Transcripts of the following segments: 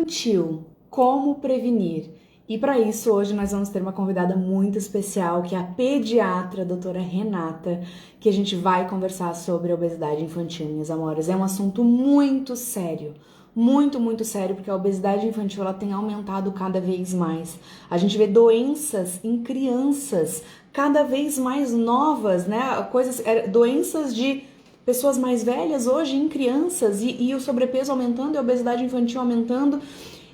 infantil, como prevenir? E para isso, hoje nós vamos ter uma convidada muito especial, que é a pediatra, a doutora Renata, que a gente vai conversar sobre a obesidade infantil, minhas amoras. É um assunto muito sério, muito sério, porque a obesidade infantil ela tem aumentado cada vez mais. A gente vê doenças em crianças cada vez mais novas, né? Doenças de pessoas mais velhas hoje em crianças e o sobrepeso aumentando e a obesidade infantil aumentando.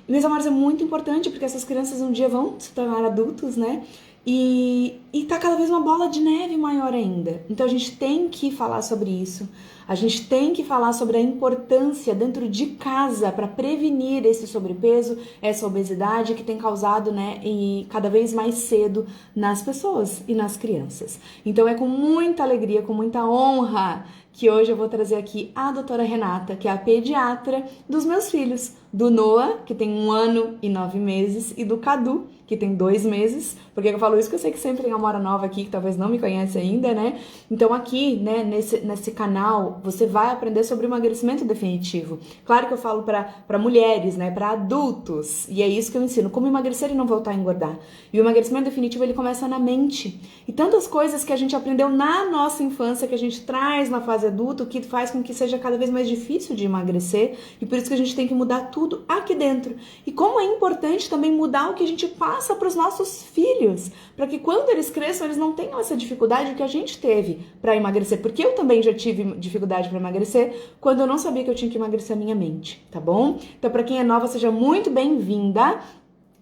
E, meus amores, é muito importante porque essas crianças um dia vão se tornar adultos, né? E tá cada vez uma bola de neve maior ainda. Então a gente tem que falar sobre isso. A gente tem que falar sobre a importância dentro de casa para prevenir esse sobrepeso, essa obesidade que tem causado, né, e cada vez mais cedo nas pessoas e nas crianças. Então é com muita alegria, com muita honra que hoje eu vou trazer aqui a doutora Renata, que é a pediatra dos meus filhos, do Noah, que tem 1 ano e 9 meses, e do Cadu, que tem 2 meses. Por que eu falo isso? Porque eu sei que sempre tem uma mora nova aqui, que talvez não me conhece ainda, né? Então aqui, né, nesse canal, você vai aprender sobre emagrecimento definitivo. Claro que eu falo para mulheres, né, para adultos, e é isso que eu ensino, como emagrecer e não voltar a engordar. E o emagrecimento definitivo, ele começa na mente. E tantas coisas que a gente aprendeu na nossa infância, que a gente traz na fase adulta, o que faz com que seja cada vez mais difícil de emagrecer, e por isso que a gente tem que mudar tudo aqui dentro. E como é importante também mudar o que a gente passa para os nossos filhos, para que quando eles cresçam, eles não tenham essa dificuldade que a gente teve para emagrecer, porque eu também já tive dificuldade para emagrecer quando eu não sabia que eu tinha que emagrecer a minha mente, tá bom? Então, para quem é nova, seja muito bem-vinda.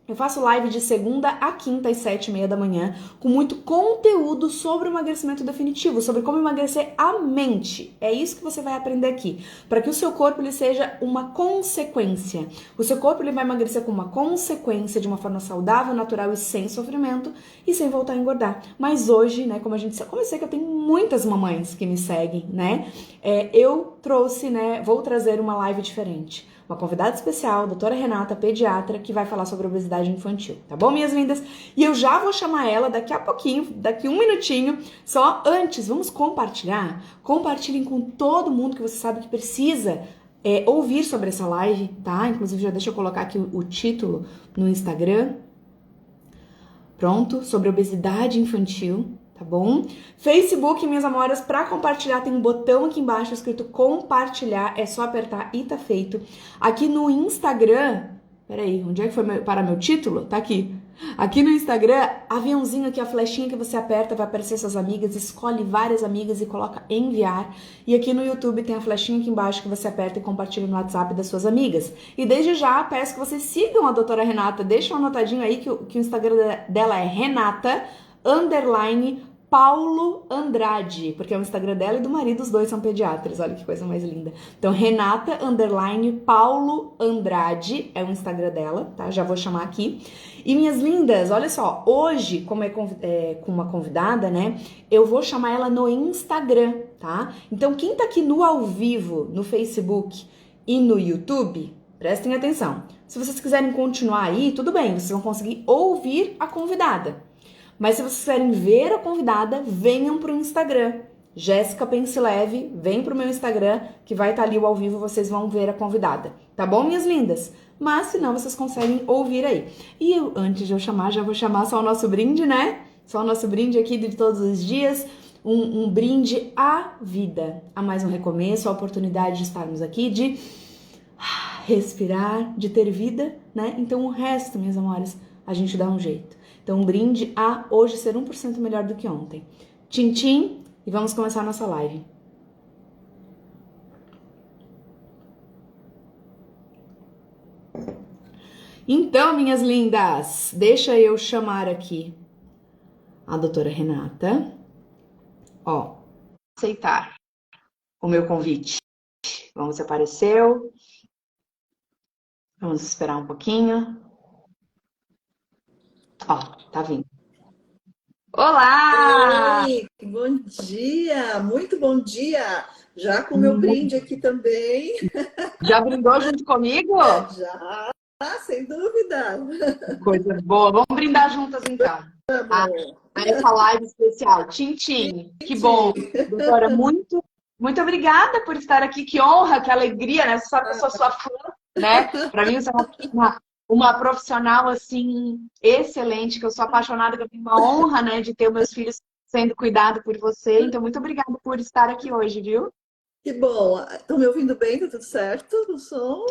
Eu faço live de segunda a quinta às 7h30 da manhã, com muito conteúdo sobre o emagrecimento definitivo, sobre como emagrecer a mente. É isso que você vai aprender aqui, para que o seu corpo ele seja uma consequência. O seu corpo ele vai emagrecer com uma consequência, de uma forma saudável, natural e sem sofrimento, e sem voltar a engordar. Mas hoje, né, como eu sei que eu tenho muitas mamães que me seguem, né, eu trouxe, né, vou trazer uma live diferente. Uma convidada especial, a doutora Renata, pediatra, que vai falar sobre obesidade infantil, tá bom, minhas lindas? E eu já vou chamar ela daqui a pouquinho, daqui 1 minutinho. Só antes, vamos compartilhar? Compartilhem com todo mundo que você sabe que precisa ouvir sobre essa live, tá? Inclusive, já deixa eu colocar aqui o título no Instagram. Pronto, sobre obesidade infantil. Tá bom? Facebook, minhas amoras, para compartilhar tem um botão aqui embaixo escrito compartilhar, é só apertar e tá feito. Aqui no Instagram, peraí, onde é que foi para meu título? Tá aqui. Aqui no Instagram, aviãozinho aqui, a flechinha que você aperta, vai aparecer suas amigas, escolhe várias amigas e coloca enviar. E aqui no YouTube tem a flechinha aqui embaixo que você aperta e compartilha no WhatsApp das suas amigas. E desde já, peço que vocês sigam a doutora Renata, deixa um anotadinho aí que o Instagram dela é Renata_Paulo Andrade, porque é o Instagram dela e do marido, os dois são pediatras, olha que coisa mais linda. Então, Renata_Paulo Andrade é o Instagram dela, tá? Já vou chamar aqui. E minhas lindas, olha só, hoje, como com uma convidada, né, eu vou chamar ela no Instagram, tá? Então, quem tá aqui no ao vivo, no Facebook e no YouTube, prestem atenção. Se vocês quiserem continuar aí, tudo bem, vocês vão conseguir ouvir a convidada. Mas se vocês quiserem ver a convidada, venham pro Instagram. Jéssica Pense Leve, vem pro meu Instagram, que vai estar ali o ao vivo, vocês vão ver a convidada. Tá bom, minhas lindas? Mas se não, vocês conseguem ouvir aí. E eu, antes de eu chamar, já vou chamar só o nosso brinde, né? Só o nosso brinde aqui de todos os dias. Um brinde à vida. A mais um recomeço, a oportunidade de estarmos aqui, de respirar, de ter vida, né? Então o resto, minhas amores, a gente dá um jeito. Então, um brinde a hoje ser 1% melhor do que ontem. Tchim, tchim, e vamos começar a nossa live. Então, minhas lindas, deixa eu chamar aqui a doutora Renata. Ó, aceitar o meu convite. Vamos ver se apareceu. Vamos esperar um pouquinho. Ó, tá vindo. Olá! Oi, bom dia, muito bom dia. Já com o meu brinde aqui também. Já brindou junto comigo? Já, sem dúvida. Coisa boa. Vamos brindar juntas então. A essa live especial. Tchim, tchim. Que bom. Doutora, muito obrigada por estar aqui. Que honra, que alegria, né? Você sabe que eu sou sua fã. né? Para mim, você é uma profissional, assim, excelente, que eu sou apaixonada, que eu tenho uma honra, né, de ter os meus filhos sendo cuidados por você. Então, muito obrigada por estar aqui hoje, viu? Que bom. Estão me ouvindo bem? Tá tudo certo no som?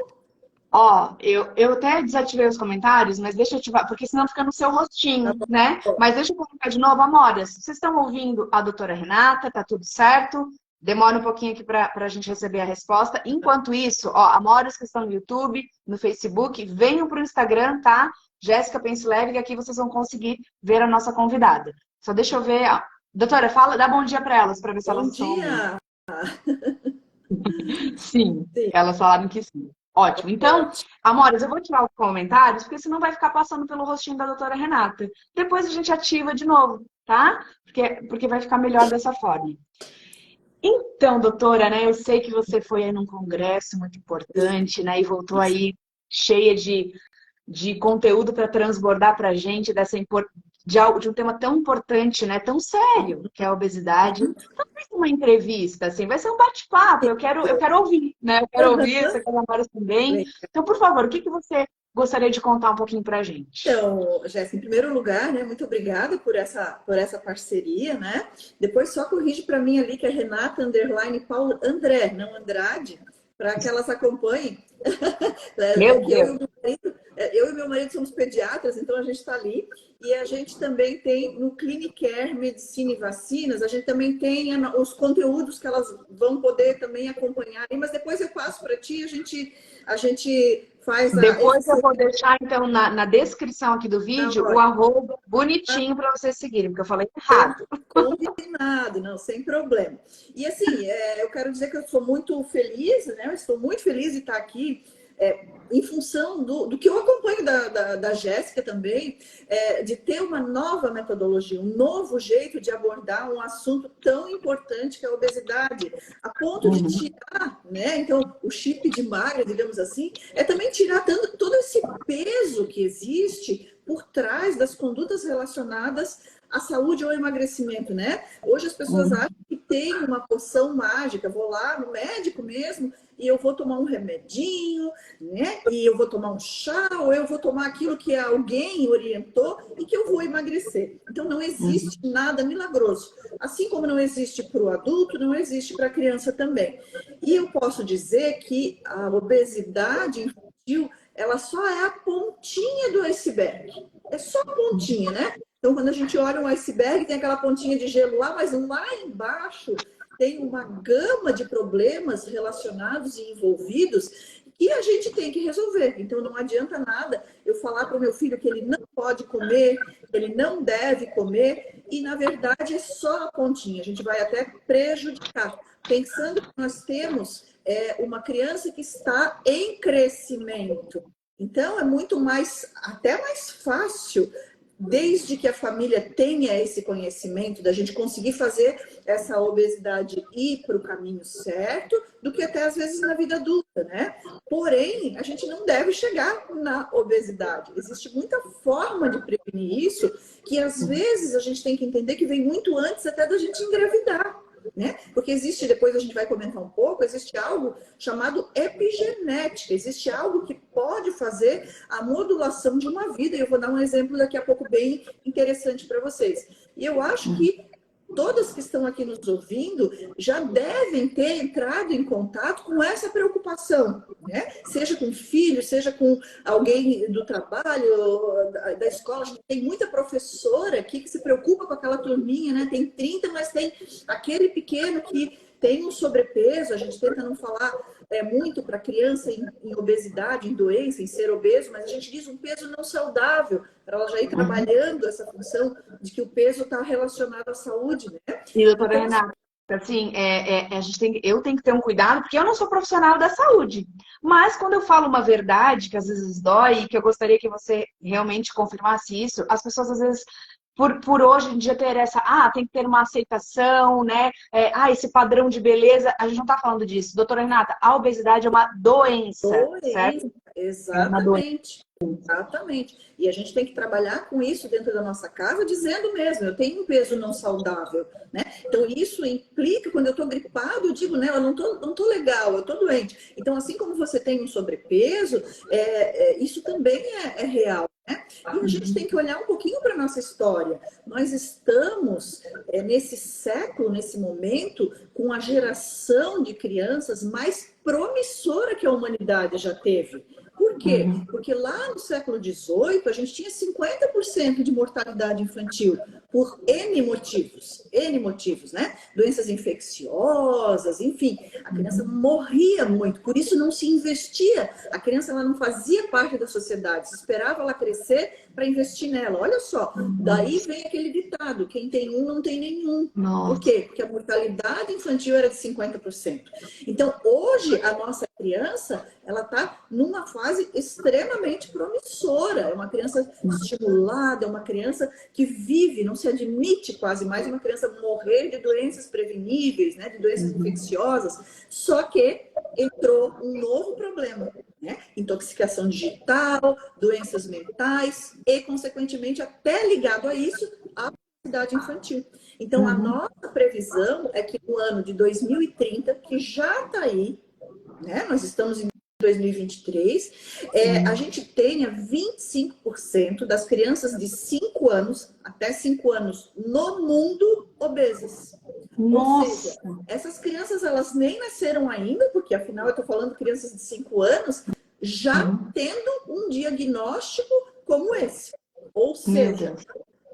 Ó, eu até desativei os comentários, mas deixa eu ativar, porque senão fica no seu Tá rostinho, né? bom. Mas deixa eu colocar de novo, Amoras. Vocês estão ouvindo a doutora Renata? Tá tudo certo? Demora um pouquinho aqui para a gente receber a resposta. Enquanto isso, ó, Amoras que estão no YouTube, no Facebook, venham para o Instagram, tá? Jéssica Pense Leve, que aqui vocês vão conseguir ver a nossa convidada. Só deixa eu ver. Ó. Doutora, fala, dá bom dia para elas, para ver se Bom elas estão ouvindo. dia. Sim, Sim, elas falaram que sim. Ótimo. Então, ótimo. Amores, eu vou tirar os comentários, porque senão vai ficar passando pelo rostinho da doutora Renata. Depois a gente ativa de novo, tá? Porque vai ficar melhor dessa forma. Então, doutora, né, eu sei que você foi aí num congresso muito importante, né, e voltou aí cheia de conteúdo para transbordar para a gente de um tema tão importante, né, tão sério, que é a obesidade. Então, vai ser uma entrevista, assim, vai ser um bate-papo. Eu quero ouvir, né? Eu quero ouvir, você quer Amaras também. Então, por favor, o que que você gostaria de contar um pouquinho para a gente? Então, Jéssica, em primeiro lugar, né, muito obrigada por essa parceria, né? Depois só corrige para mim ali que é Renata underline Paulo André, não Andrade, para que elas acompanhem. É Meu que Deus! eu e meu marido somos pediatras, então a gente está ali. E a gente também tem no Clinicare Medicina e Vacinas, a gente também tem os conteúdos que elas vão poder também acompanhar. Mas depois eu passo para ti, a gente faz Depois eu esse vou deixar, então, na descrição aqui do na vídeo o hora. arroba bonitinho para vocês seguirem, porque eu falei errado. Combinado, não, sem problema. E assim, eu quero dizer que eu sou muito feliz, né? Eu estou muito feliz de estar aqui, em função do que eu acompanho da Jéssica também, de ter uma nova metodologia, um novo jeito de abordar um assunto tão importante que é a obesidade, a ponto de Uhum. tirar, né? Então, o chip de magra, digamos assim, é também tirar todo esse peso que existe por trás das condutas relacionadas à saúde ou ao emagrecimento, né? Hoje as pessoas Uhum. acham que tem uma poção mágica, vou lá no médico mesmo e eu vou tomar um remedinho, né? E eu vou tomar um chá ou eu vou tomar aquilo que alguém orientou e que eu vou emagrecer. Então não Uhum. existe nada milagroso. Assim como não existe para o adulto, não existe para a criança também. E eu posso dizer que a obesidade infantil, ela só é a pontinha do iceberg. É só a pontinha, né? Então, quando a gente olha um iceberg, tem aquela pontinha de gelo lá, mas lá embaixo tem uma gama de problemas relacionados e envolvidos que a gente tem que resolver. Então, não adianta nada eu falar para o meu filho que ele não pode comer, que ele não deve comer, e na verdade é só a pontinha. A gente vai até prejudicar. Pensando que nós temos uma criança que está em crescimento. Então, é muito mais, até mais fácil, desde que a família tenha esse conhecimento, da gente conseguir fazer essa obesidade ir para o caminho certo, do que até às vezes na vida adulta, né? Porém, a gente não deve chegar na obesidade. Existe muita forma de prevenir isso, que às vezes a gente tem que entender que vem muito antes até da gente engravidar. Né? Porque existe, depois a gente vai comentar um pouco, existe algo chamado epigenética, existe algo que pode fazer a modulação de uma vida, e eu vou dar um exemplo daqui a pouco bem interessante para vocês. E eu acho que todas que estão aqui nos ouvindo já devem ter entrado em contato com essa preocupação, né? Seja com filho, seja com alguém do trabalho, da escola. A gente tem muita professora aqui que se preocupa com aquela turminha, né? Tem 30, mas tem aquele pequeno que tem um sobrepeso. A gente tenta não falar muito para criança em obesidade, em doença, em ser obeso, mas a gente diz um peso não saudável, para ela já ir trabalhando essa função de que o peso está relacionado à saúde, né? E, doutora Então, Renata, assim, eu tenho que ter um cuidado, porque eu não sou profissional da saúde. Mas quando eu falo uma verdade, que às vezes dói, e que eu gostaria que você realmente confirmasse isso, as pessoas às vezes por hoje em dia ter essa, tem que ter uma aceitação, né? Esse padrão de beleza, a gente não está falando disso. Doutora Renata, a obesidade é uma doença, certo? Doença, É uma doença. exatamente. Exatamente. E a gente tem que trabalhar com isso dentro da nossa casa, dizendo mesmo, eu tenho um peso não saudável, né? Então, isso implica, quando eu estou gripado, eu digo, né, eu não tô legal, eu estou doente. Então, assim como você tem um sobrepeso, isso também é real, né? E a gente tem que olhar um pouquinho para a nossa história. Nós estamos, nesse século, nesse momento, com a geração de crianças mais promissora que a humanidade já teve. Por quê? Porque lá no século XVIII a gente tinha 50% de mortalidade infantil por N motivos, né? Doenças infecciosas, enfim, a criança morria muito, por isso não se investia. A criança ela não fazia parte da sociedade, se esperava ela crescer para investir nela. Olha só, daí vem aquele ditado: quem tem um não tem nenhum. Nossa. Por quê? Porque a mortalidade infantil era de 50%. Então, hoje, a nossa criança, ela está numa fase extremamente promissora. É uma criança estimulada, é uma criança que vive, não se admite quase mais uma criança morrer de doenças preveníveis, né, de doenças infecciosas. Só que entrou um novo problema, né? Intoxicação digital, doenças mentais e, consequentemente, até ligado a isso, a obesidade infantil. Então, a nossa previsão é que no ano de 2030, que já está aí, né? Nós estamos em 2023, a gente tenha 25% das crianças de 5 anos até 5 anos no mundo obesas. Nossa. Ou seja, essas crianças elas nem nasceram ainda, porque afinal eu estou falando de crianças de 5 anos, já tendo um diagnóstico como esse. Ou seja,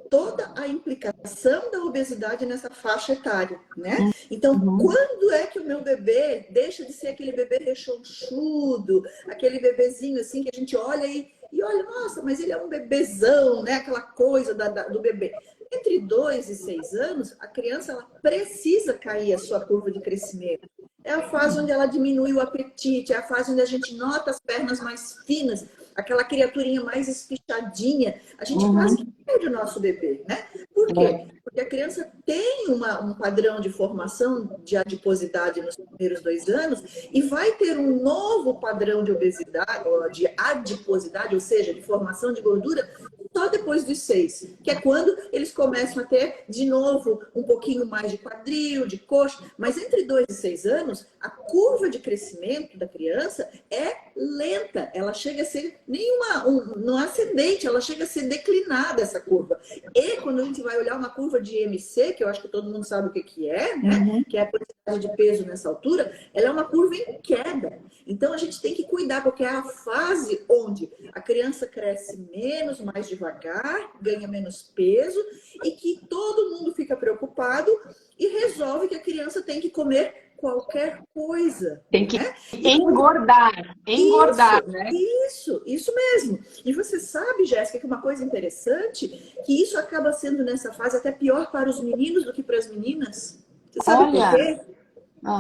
toda a implicação da obesidade nessa faixa etária, né? Então, quando é que o meu bebê deixa de ser aquele bebê rechonchudo, aquele bebezinho assim que a gente olha e olha, nossa, mas ele é um bebezão, né? Aquela coisa do bebê. Entre 2 e 6 anos, a criança ela precisa cair a sua curva de crescimento. É a fase onde ela diminui o apetite, é a fase onde a gente nota as pernas mais finas, aquela criaturinha mais espichadinha. A gente quase que perde o nosso bebê, né? Por quê? Porque a criança tem um padrão de formação de adiposidade nos primeiros 2 anos e vai ter um novo padrão de obesidade, ou de adiposidade, ou seja, de formação de gordura, só depois dos 6, que é quando eles começam a ter, de novo, um pouquinho mais de quadril, de coxa. Mas entre 2 e 6 anos, a curva de crescimento da criança é lenta. Ela chega a ser não ascendente, ela chega a ser declinada, essa curva. E quando a gente vai olhar uma curva de IMC, que eu acho que todo mundo sabe o que é, né? Que é a quantidade de peso nessa altura, ela é uma curva em queda. Então a gente tem que cuidar, porque é a fase onde a criança cresce menos, mais devagar, ganha menos peso e que todo mundo fica preocupado e resolve que a criança tem que comer qualquer coisa. Tem que né? engordar, né? Isso mesmo. E você sabe, Jéssica, que uma coisa interessante, que isso acaba sendo nessa fase até pior para os meninos do que para as meninas. Você sabe por quê?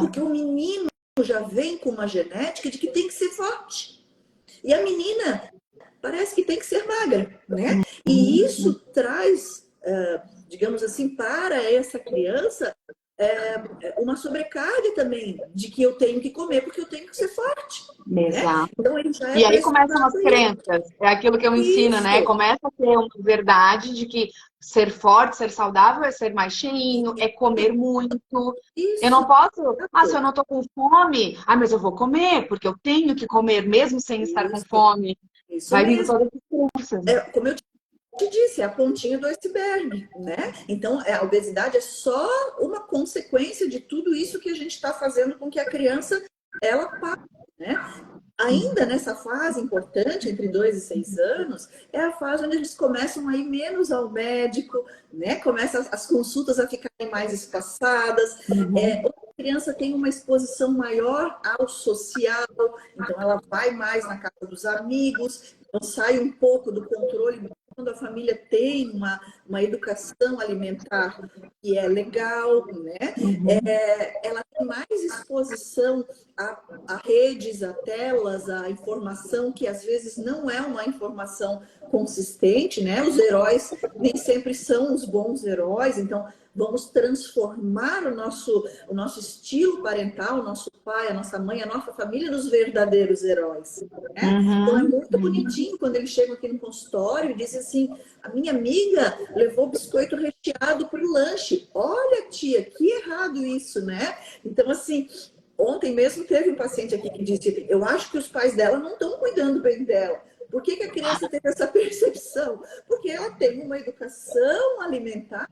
Porque o menino já vem com uma genética de que tem que ser forte. E a menina parece que tem que ser magra, né? E isso traz, digamos assim, para essa criança uma sobrecarga também de que eu tenho que comer porque eu tenho que ser forte. Exato. Né? Então, ele já e aí começam as crenças. É aquilo que eu ensino, né? Começa a ter uma verdade de que ser forte, ser saudável é ser mais cheinho, é comer muito. Eu não posso, se eu não tô com fome, mas eu vou comer, porque eu tenho que comer mesmo sem estar com fome. Vai vindo todas as crenças. Como eu te disse, é a pontinha do iceberg, né? Então, a obesidade é só uma consequência de tudo isso que a gente está fazendo com que a criança, ela passe, né? Ainda nessa fase importante, entre 2 e 6 anos, é a fase onde eles começam a ir menos ao médico, né? Começam as consultas a ficarem mais espaçadas. A criança tem uma exposição maior ao social, então ela vai mais na casa dos amigos, então sai um pouco do controle quando a família tem uma educação alimentar que é legal, né? Ela tem mais exposição a redes, a telas, a informação que às vezes não é uma informação consistente, né? Os heróis nem sempre são os bons heróis, então vamos transformar o nosso estilo parental, o nosso pai, a nossa mãe, a nossa família nos verdadeiros heróis. Né? Então é muito bonitinho quando eles chegam aqui no consultório e dizem assim: a minha amiga levou biscoito recheado para o lanche. Olha, tia, que errado isso, né? Então, assim, ontem mesmo teve um paciente aqui que disse: eu acho que os pais dela não estão cuidando bem dela. Por que a criança teve essa percepção? Porque ela tem uma educação alimentar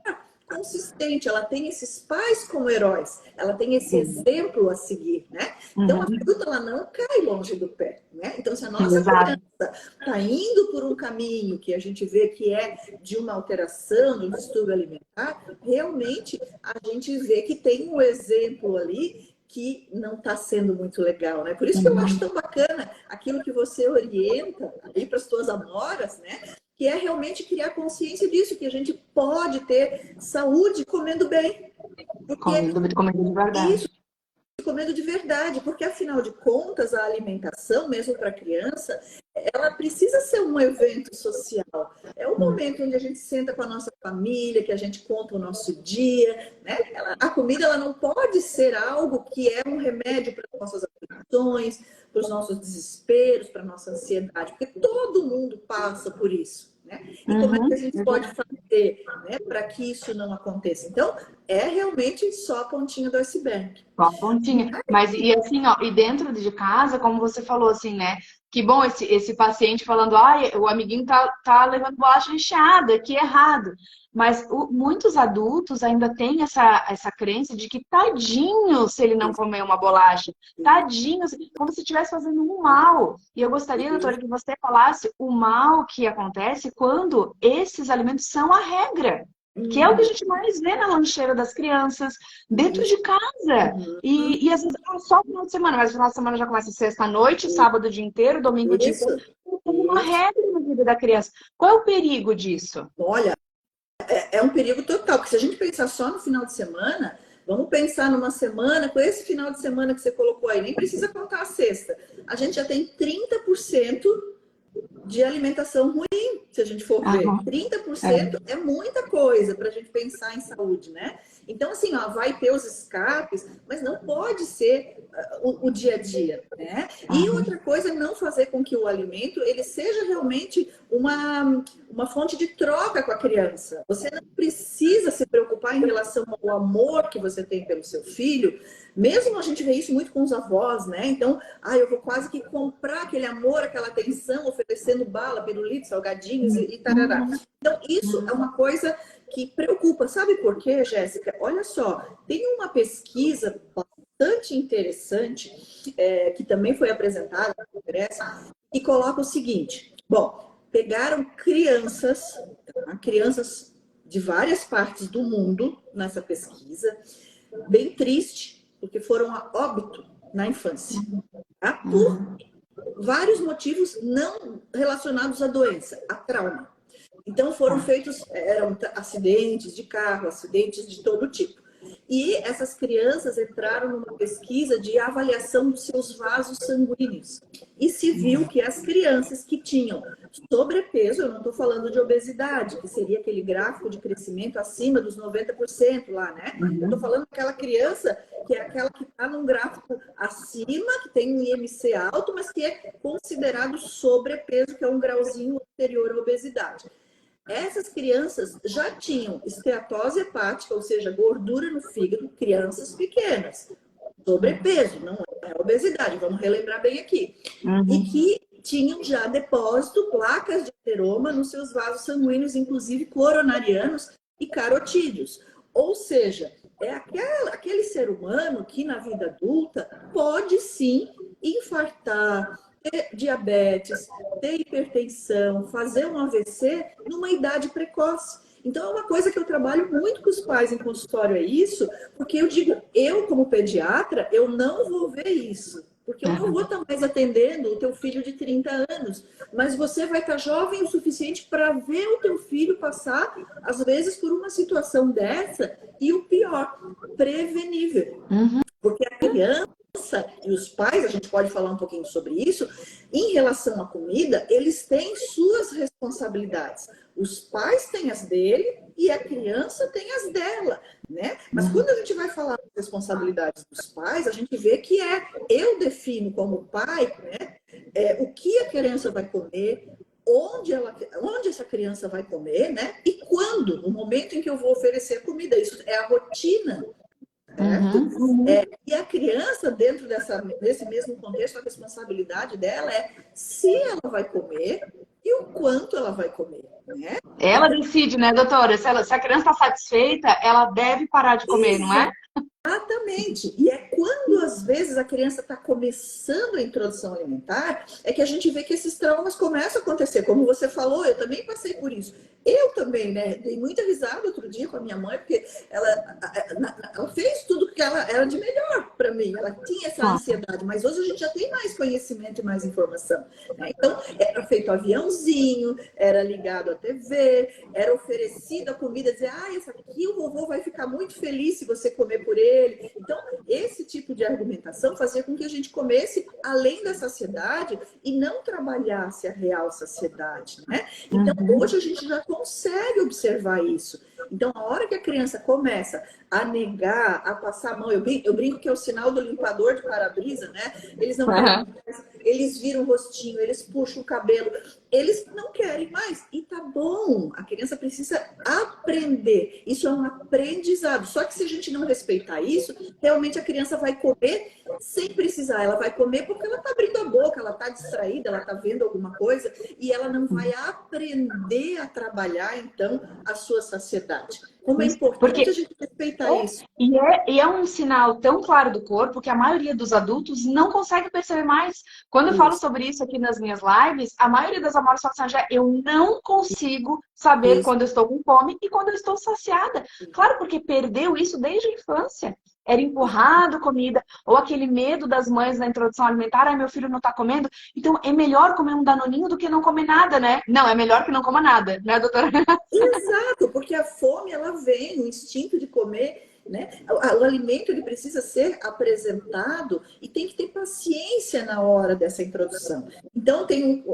consistente, ela tem esses pais como heróis, ela tem esse exemplo a seguir, né? Então a fruta ela não cai longe do pé, né? Então se a nossa criança está indo por um caminho que a gente vê que é de uma alteração, de um distúrbio alimentar, realmente a gente vê que tem um exemplo ali que não está sendo muito legal, né? Por isso que eu acho tão bacana aquilo que você orienta aí para as tuas amoras, né? Que é realmente criar consciência disso, que a gente pode ter saúde comendo bem. Comendo de verdade. Isso, comendo de verdade, porque afinal de contas a alimentação, mesmo para criança, ela precisa ser um evento social. É o momento onde a gente senta com a nossa família, que a gente conta o nosso dia, né? A comida ela não pode ser algo que é um remédio para as nossas aflições, para os nossos desesperos, para a nossa ansiedade, porque todo mundo passa por isso. Né? E como é que a gente pode fazer, né, para que isso não aconteça? Então, é realmente só a pontinha do iceberg. Só a pontinha. Mas, e assim, ó, e dentro de casa, como você falou, assim, né? Que bom esse paciente falando, o amiguinho tá levando bolacha recheada, que errado. Mas muitos adultos ainda têm essa crença de que tadinho se ele não comer uma bolacha. Tadinho, como se estivesse fazendo um mal. E eu gostaria, doutora, que você falasse o mal que acontece quando esses alimentos são a regra. Que é o que a gente mais vê na lancheira das crianças, dentro de casa. E às vezes só o final de semana, mas o final de semana já começa sexta-noite, sábado o dia inteiro, domingo o dia inteiro. Como uma regra na vida da criança. Qual é o perigo disso? Olha, é um perigo total, porque se a gente pensar só no final de semana, vamos pensar numa semana, com esse final de semana que você colocou aí, nem precisa contar a sexta. A gente já tem 30% de alimentação ruim, se a gente for ver. 30% é muita coisa para a gente pensar em saúde, né? Então, assim, ó, vai ter os escapes, mas não pode ser o dia a dia, né? E outra coisa, não fazer com que o alimento ele seja realmente uma fonte de troca com a criança. Você não precisa se preocupar em relação ao amor que você tem pelo seu filho. Mesmo a gente vê isso muito com os avós, né? Então, eu vou quase que comprar aquele amor, aquela atenção, oferecendo bala, pirulito, salgadinhos e tarará. Então, isso é uma coisa que preocupa. Sabe por quê, Jéssica? Olha só, tem uma pesquisa bastante interessante, que também foi apresentada no Congresso, e coloca o seguinte. Bom, pegaram crianças de várias partes do mundo nessa pesquisa, bem triste, porque foram a óbito na infância, tá? Por vários motivos não relacionados à doença, a trauma. Então foram feitos, eram acidentes de carro, acidentes de todo tipo. E essas crianças entraram numa pesquisa de avaliação dos seus vasos sanguíneos. E se viu que as crianças que tinham sobrepeso, eu não estou falando de obesidade, que seria aquele gráfico de crescimento acima dos 90% lá, né? Eu estou falando daquela criança que é aquela que está num gráfico acima, que tem um IMC alto, mas que é considerado sobrepeso, que é um grauzinho anterior à obesidade. Essas crianças já tinham esteatose hepática, ou seja, gordura no fígado, crianças pequenas. Sobrepeso, não é obesidade, vamos relembrar bem aqui. E que tinham já depósito, placas de ateroma nos seus vasos sanguíneos, inclusive coronarianos e carotídeos. Ou seja, é aquele ser humano que na vida adulta pode sim infartar, ter diabetes, ter hipertensão, fazer um AVC numa idade precoce. Então, é uma coisa que eu trabalho muito com os pais em consultório, é isso, porque eu digo, eu como pediatra, eu não vou ver isso. Porque eu não vou estar mais atendendo o teu filho de 30 anos, mas você vai estar jovem o suficiente para ver o teu filho passar, às vezes, por uma situação dessa, e o pior, prevenível. Porque a criança e os pais, a gente pode falar um pouquinho sobre isso, em relação à comida, eles têm suas responsabilidades. Os pais têm as dele e a criança tem as dela, né? Mas quando a gente vai falar das responsabilidades dos pais, a gente vê que eu defino como pai, né, o que a criança vai comer, onde essa criança vai comer, né? E quando, no momento em que eu vou oferecer a comida. Isso é a rotina. E a criança, dentro desse mesmo contexto, a responsabilidade dela é se ela vai comer e o quanto ela vai comer, né? Ela decide, né, doutora? Se a criança está satisfeita, ela deve parar de comer, não é? Exatamente. E é quando, às vezes, a criança está começando a introdução alimentar, é que a gente vê que esses traumas começam a acontecer. Como você falou, eu também passei por isso. Eu também, né? Dei muita risada outro dia com a minha mãe, porque ela fez tudo que ela era de melhor para mim. Ela tinha essa ansiedade, mas hoje a gente já tem mais conhecimento e mais informação, né? Então, era feito aviãozinho, era ligado à TV, era oferecida a comida, dizer, essa aqui o vovô vai ficar muito feliz se você comer por ele. Então, esse tipo de argumentação fazia com que a gente comesse além da saciedade e não trabalhasse a real saciedade, né? Então, hoje a gente já consegue observar isso. Então, a hora que a criança começa a negar, a passar a mão, eu brinco que é o sinal do limpador de para-brisa, né? Eles não querem mais, eles viram o rostinho, eles puxam o cabelo, eles não querem mais. E tá bom, a criança precisa aprender. Isso é um aprendizado. Só que se a gente não respeitar isso, realmente a criança vai comer sem precisar. Ela vai comer porque ela tá abrindo a boca, ela tá distraída, ela tá vendo alguma coisa e ela não vai aprender a trabalhar, então, a sua saciedade. Como é importante a gente respeitar isso. E é um sinal tão claro do corpo que a maioria dos adultos não consegue perceber mais. Quando eu falo sobre isso aqui nas minhas lives, a maioria das amoras falam assim, eu não consigo saber quando eu estou com fome e quando eu estou saciada. Claro, porque perdeu isso desde a infância. Era empurrado comida, ou aquele medo das mães na introdução alimentar, meu filho não está comendo, então é melhor comer um danoninho do que não comer nada, né? Não, é melhor que não coma nada, né, doutora? Exato, porque a fome, ela vem, o instinto de comer, né? O alimento, ele precisa ser apresentado e tem que ter paciência na hora dessa introdução. Então,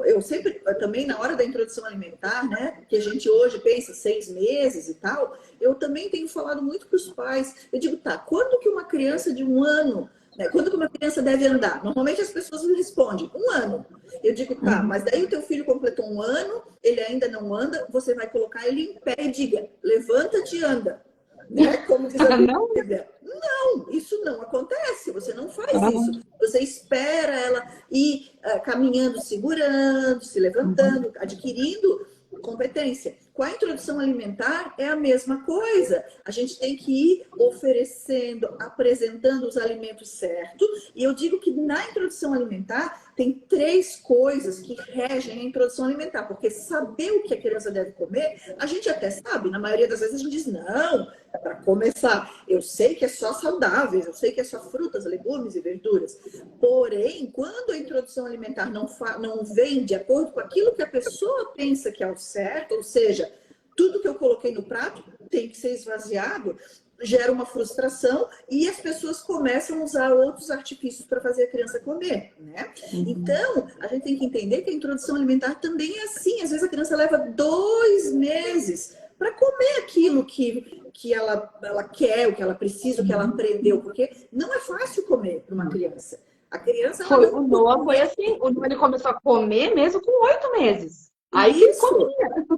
eu sempre, também na hora da introdução alimentar, né? Que a gente hoje pensa 6 meses e tal, eu também tenho falado muito para os pais. Eu digo, quando que uma criança de 1 ano, né, quando que uma criança deve andar? Normalmente as pessoas me respondem, 1 ano. Eu digo, mas daí o teu filho completou 1 ano, ele ainda não anda, você vai colocar ele em pé e diga, levanta-te e anda. Né? Como diz a Bíblia. Não, isso não acontece, você não faz isso. Você espera ela ir caminhando, segurando, se levantando, adquirindo competência. Com a introdução alimentar é a mesma coisa. A gente tem que ir oferecendo, apresentando os alimentos certos. E eu digo que na introdução alimentar tem 3 coisas que regem a introdução alimentar. Porque saber o que a criança deve comer, a gente até sabe. Na maioria das vezes a gente diz, não, para começar, eu sei que é só saudáveis, eu sei que é só frutas, legumes e verduras. Porém, quando a introdução alimentar não vem de acordo com aquilo que a pessoa pensa que é o certo, ou seja, tudo que eu coloquei no prato tem que ser esvaziado, gera uma frustração e as pessoas começam a usar outros artifícios para fazer a criança comer, né? Então, a gente tem que entender que a introdução alimentar também é assim. Às vezes a criança leva 2 meses para comer aquilo que ela quer, o que ela precisa, o que ela aprendeu, porque não é fácil comer para uma criança. A criança... O Noah foi assim, o Noah ele começou a comer mesmo com 8 meses. Aí que comia.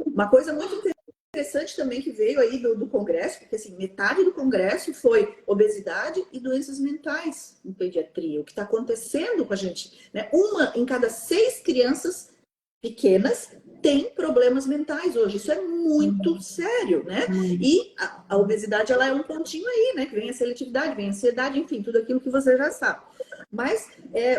Uma coisa muito interessante também que veio aí do Congresso, porque assim, metade do Congresso foi obesidade e doenças mentais em pediatria. O que está acontecendo com a gente, né? 1 em cada 6 crianças pequenas tem problemas mentais hoje. Isso é muito sério, né? E a obesidade, ela é um pontinho aí, né? Que vem a seletividade, vem a ansiedade, enfim, tudo aquilo que você já sabe. Mas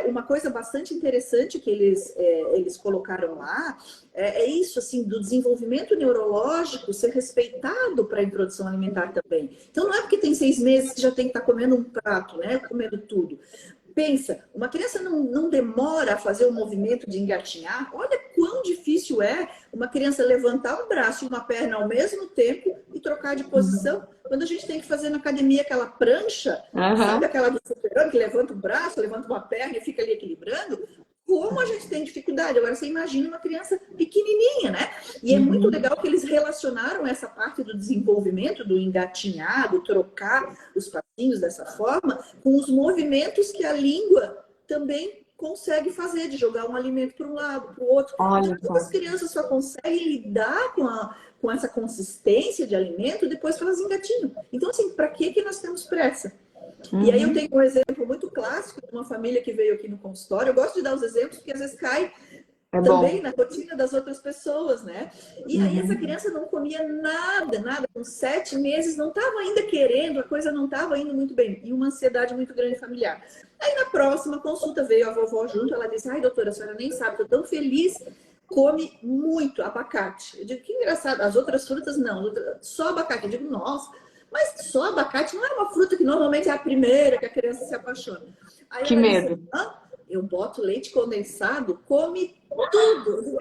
uma coisa bastante interessante que eles colocaram lá é isso, assim, do desenvolvimento neurológico ser respeitado para a introdução alimentar também. Então, não é porque tem 6 meses que já tem que estar comendo um prato, né? Comendo tudo. Pensa, uma criança não demora a fazer o movimento de engatinhar. Olha quão difícil é uma criança levantar um braço e uma perna ao mesmo tempo e trocar de posição. Quando a gente tem que fazer na academia aquela prancha, sabe aquela do super-homem que levanta um braço, levanta uma perna e fica ali equilibrando? Como a gente tem dificuldade. Agora você imagina uma criança pequenininha, né? E é muito legal que eles relacionaram essa parte do desenvolvimento, do engatinhar, do trocar os passinhos dessa forma, com os movimentos que a língua também consegue fazer, de jogar um alimento para um lado, para o outro. Olha então, as crianças só conseguem lidar com essa consistência de alimento depois que elas engatinham. Então, assim, para que nós temos pressa? E aí eu tenho um exemplo muito clássico de uma família que veio aqui no consultório. Eu gosto de dar os exemplos porque às vezes cai também na rotina das outras pessoas, né? E aí essa criança não comia nada. Com 7 meses, não estava ainda querendo, a coisa não estava indo muito bem. E uma ansiedade muito grande familiar. Aí na próxima consulta veio a vovó junto, ela disse, ai doutora, a senhora nem sabe, estou tão feliz, come muito abacate. Eu digo, que engraçado, as outras frutas não, só abacate. Eu digo, nossa... Mas só abacate não é uma fruta que normalmente é a primeira que a criança se apaixona. Aí que medo. Disse, eu boto leite condensado, come tudo.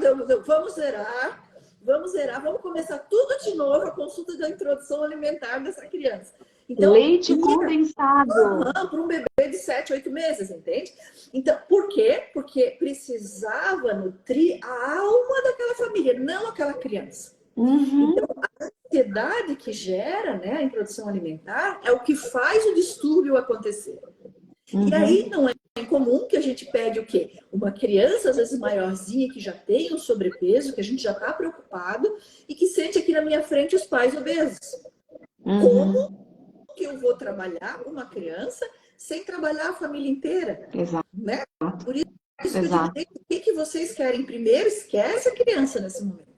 Eu digo, vamos zerar, vamos começar tudo de novo, a consulta da introdução alimentar dessa criança. Então, leite condensado. Para um bebê de 7, 8 meses, entende? Então, por quê? Porque precisava nutrir a alma daquela família, não aquela criança. Então, a ansiedade que gera, né, a introdução alimentar é o que faz o distúrbio acontecer. E aí não é incomum que a gente pegue o quê? Uma criança, às vezes maiorzinha, que já tem um sobrepeso, que a gente já está preocupado e que sente aqui na minha frente os pais obesos. Como que eu vou trabalhar uma criança sem trabalhar a família inteira? Exato. Né? Por isso que eu digo, o que vocês querem primeiro? Esquece a criança nesse momento.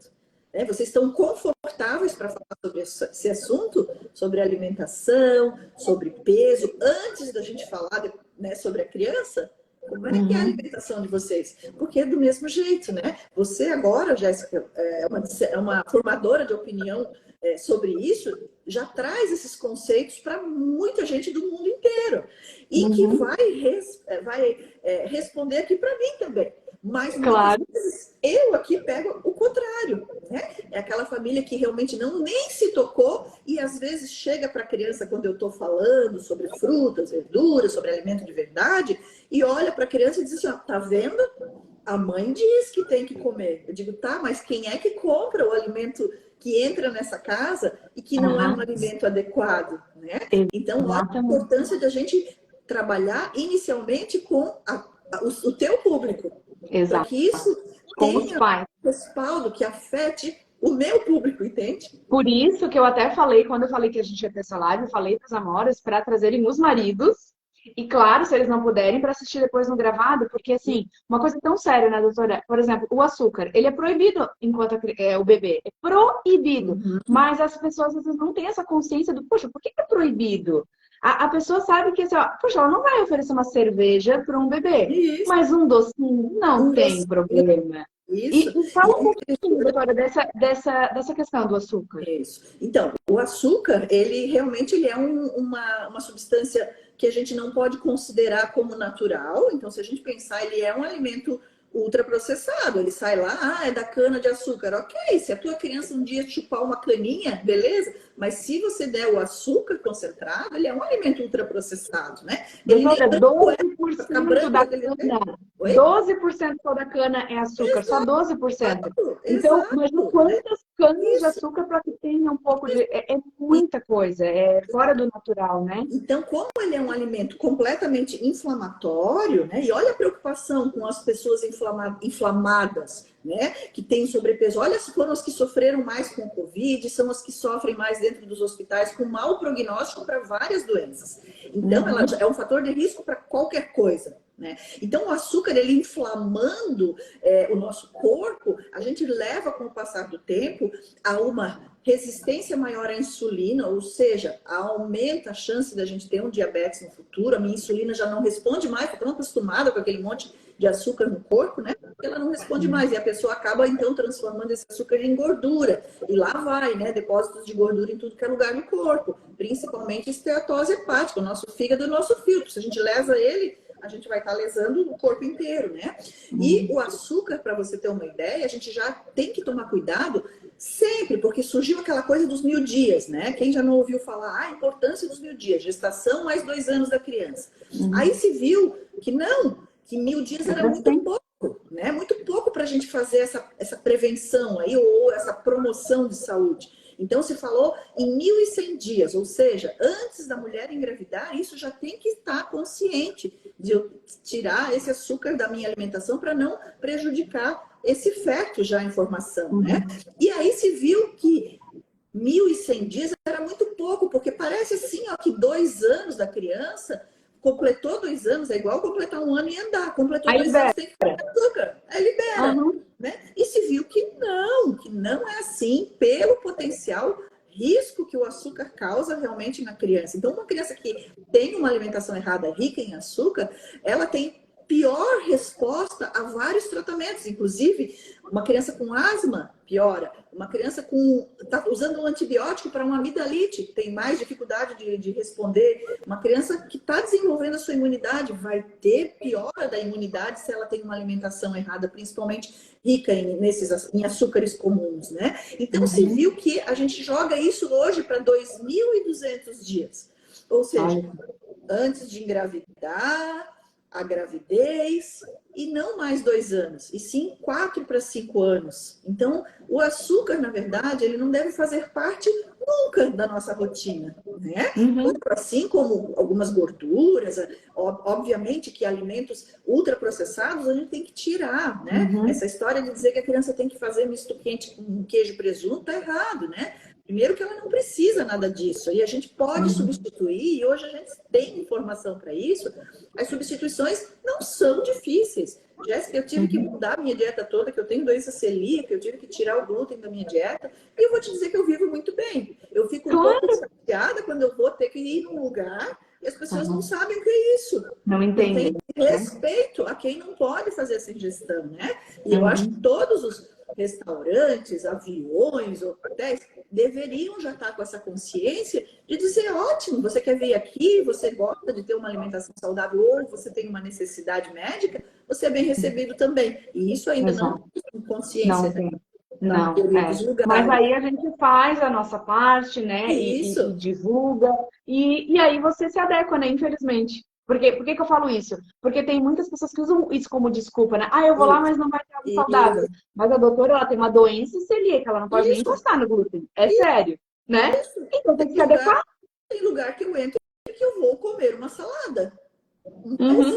Vocês estão confortáveis para falar sobre esse assunto, sobre alimentação, sobre peso, antes da gente falar, né, sobre a criança? Como é que é a alimentação de vocês? Porque é do mesmo jeito, né? Você agora, Jéssica, é uma formadora de opinião sobre isso, já traz esses conceitos para muita gente do mundo inteiro. E que vai responder aqui para mim também. Mas claro, vezes, eu aqui pego o contrário, né? É aquela família que realmente nem se tocou e às vezes chega para a criança quando eu estou falando sobre frutas, verduras, sobre alimento de verdade e olha para a criança e diz assim, tá vendo? A mãe diz que tem que comer. Eu digo, tá, mas quem é que compra o alimento que entra nessa casa e que não é um alimento adequado, né? Então, olha a importância de a gente trabalhar inicialmente com o teu público. Exato. Para que isso tenha respaldo, que afete o meu público, entende? Por isso que eu até falei, quando eu falei que a gente ia ter essa live, eu falei para as amoras para trazerem os maridos. E claro, se eles não puderem, para assistir depois no gravado, porque assim, uma coisa tão séria, né, doutora? Por exemplo, o açúcar, ele é proibido enquanto o bebê. É proibido. Mas as pessoas às vezes não têm essa consciência do, poxa, por que é proibido? A pessoa sabe que, assim, ó, poxa, ela não vai oferecer uma cerveja para um bebê, mas um docinho não tem problema. Isso. E fala um pouquinho, doutora, dessa questão do açúcar. Isso. Então, o açúcar, ele realmente é uma substância que a gente não pode considerar como natural. Então, se a gente pensar, ele é um alimento ultraprocessado. Ele sai lá, é da cana de açúcar. Ok, se a tua criança um dia chupar uma caninha, beleza. Mas se você der o açúcar concentrado, ele é um alimento ultraprocessado, né? Ele nem 12% da cana. 12% só da cana é açúcar, só 12%. Então, imagina quantas canas de açúcar para que tenha um pouco de... É muita coisa, é fora do natural, né? Então, como ele é um alimento completamente inflamatório, né? E olha a preocupação com as pessoas inflamadas, né? Que têm sobrepeso. Olha, foram as que sofreram mais com o Covid, são as que sofrem mais dentro dos hospitais com mau prognóstico para várias doenças. Então, ela é um fator de risco para qualquer coisa. Né? Então, o açúcar, ele inflamando o nosso corpo, a gente leva com o passar do tempo a uma resistência maior à insulina, ou seja, aumenta a chance da gente ter um diabetes no futuro. A minha insulina já não responde mais, estou tão acostumada com aquele monte de açúcar no corpo, né? Ela não responde mais. E a pessoa acaba, então, transformando esse açúcar em gordura. E lá vai, né? Depósitos de gordura em tudo que é lugar no corpo. Principalmente esteatose hepática, o nosso fígado e o nosso filtro. Se a gente lesa ele, a gente vai estar lesando o corpo inteiro, né? E o açúcar, para você ter uma ideia, a gente já tem que tomar cuidado sempre, porque surgiu aquela coisa dos 1000 dias, né? Quem já não ouviu falar a importância dos 1000 dias, gestação mais 2 anos da criança. Aí se viu que não, que 1000 dias era muito pouco, né? Muito pouco para a gente fazer essa prevenção aí, ou essa promoção de saúde. Então, se falou em 1100 dias, ou seja, antes da mulher engravidar, isso já tem que estar consciente de eu tirar esse açúcar da minha alimentação para não prejudicar esse feto já em formação, né? E aí se viu que 1100 dias era muito pouco, porque parece assim, ó, que 2 anos da criança, completou 2 anos, é igual completar 1 ano e andar. Completou 2 anos, tem que ficar açúcar. Aí libera. Né? E se viu que não é assim, pelo potencial risco que o açúcar causa realmente na criança. Então, uma criança que tem uma alimentação errada, rica em açúcar, ela tem pior resposta a vários tratamentos. Inclusive, uma criança com asma piora. Uma criança está usando um antibiótico para uma amidalite, tem mais dificuldade de responder. Uma criança que está desenvolvendo a sua imunidade vai ter piora da imunidade se ela tem uma alimentação errada, principalmente rica em açúcares comuns, né? Então, se viu que a gente joga isso hoje para 2.200 dias. Ou seja, antes de engravidar, a gravidez, e não mais 2 anos, e sim 4 para 5 anos. Então, o açúcar, na verdade, ele não deve fazer parte nunca da nossa rotina, né? Assim como algumas gorduras, obviamente que alimentos ultraprocessados a gente tem que tirar, né? Essa história de dizer que a criança tem que fazer misto quente com queijo e presunto tá errado, né? Primeiro que ela não precisa nada disso. E a gente pode substituir, e hoje a gente tem informação para isso. As substituições não são difíceis. Jéssica, eu tive que mudar a minha dieta toda, que eu tenho doença celíaca, eu tive que tirar o glúten da minha dieta. E eu vou te dizer que eu vivo muito bem. Eu fico um pouco chateada quando eu vou ter que ir num lugar e as pessoas não sabem o que é isso. Não entendem. Não tem respeito a quem não pode fazer essa ingestão, né? E eu acho que todos os restaurantes, aviões, hotéis deveriam já estar com essa consciência de dizer, ótimo, você quer vir aqui, você gosta de ter uma alimentação saudável ou você tem uma necessidade médica, você é bem recebido também. E isso ainda não tem consciência. Não, mas aí a gente faz a nossa parte, né? E divulga. E aí você se adequa, né? Infelizmente. Por que eu falo isso? Porque tem muitas pessoas que usam isso como desculpa, né? Ah, eu vou lá, mas não vai ter algo saudável. Mas a doutora, ela tem uma doença celíaca, ela não pode nem encostar no glúten. É sério, né? Então tem que se adequar. Tem lugar que eu entro e que eu vou comer uma salada.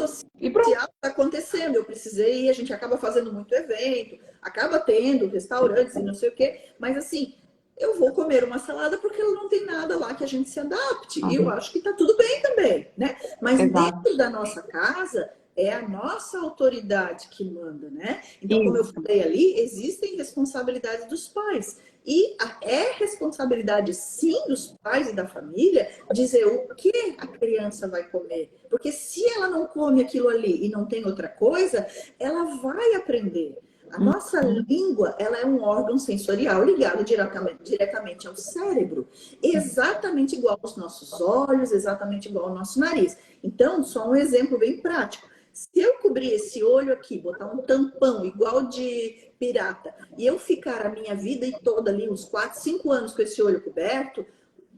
Social está acontecendo, eu precisei ir, a gente acaba fazendo muito evento, acaba tendo restaurantes e não sei o quê, mas assim, eu vou comer uma salada porque ela não tem nada lá que a gente se adapte. E eu acho que está tudo bem também, né? Mas dentro da nossa casa é a nossa autoridade que manda, né? Então, como eu falei ali, existem responsabilidades dos pais. E é responsabilidade, sim, dos pais e da família dizer o que a criança vai comer. Porque se ela não come aquilo ali e não tem outra coisa, ela vai aprender. A nossa língua, ela é um órgão sensorial ligado diretamente ao cérebro. Exatamente igual aos nossos olhos, exatamente igual ao nosso nariz. Então, só um exemplo bem prático. Se eu cobrir esse olho aqui, botar um tampão igual de pirata, e eu ficar a minha vida toda ali, uns 4, 5 anos com esse olho coberto,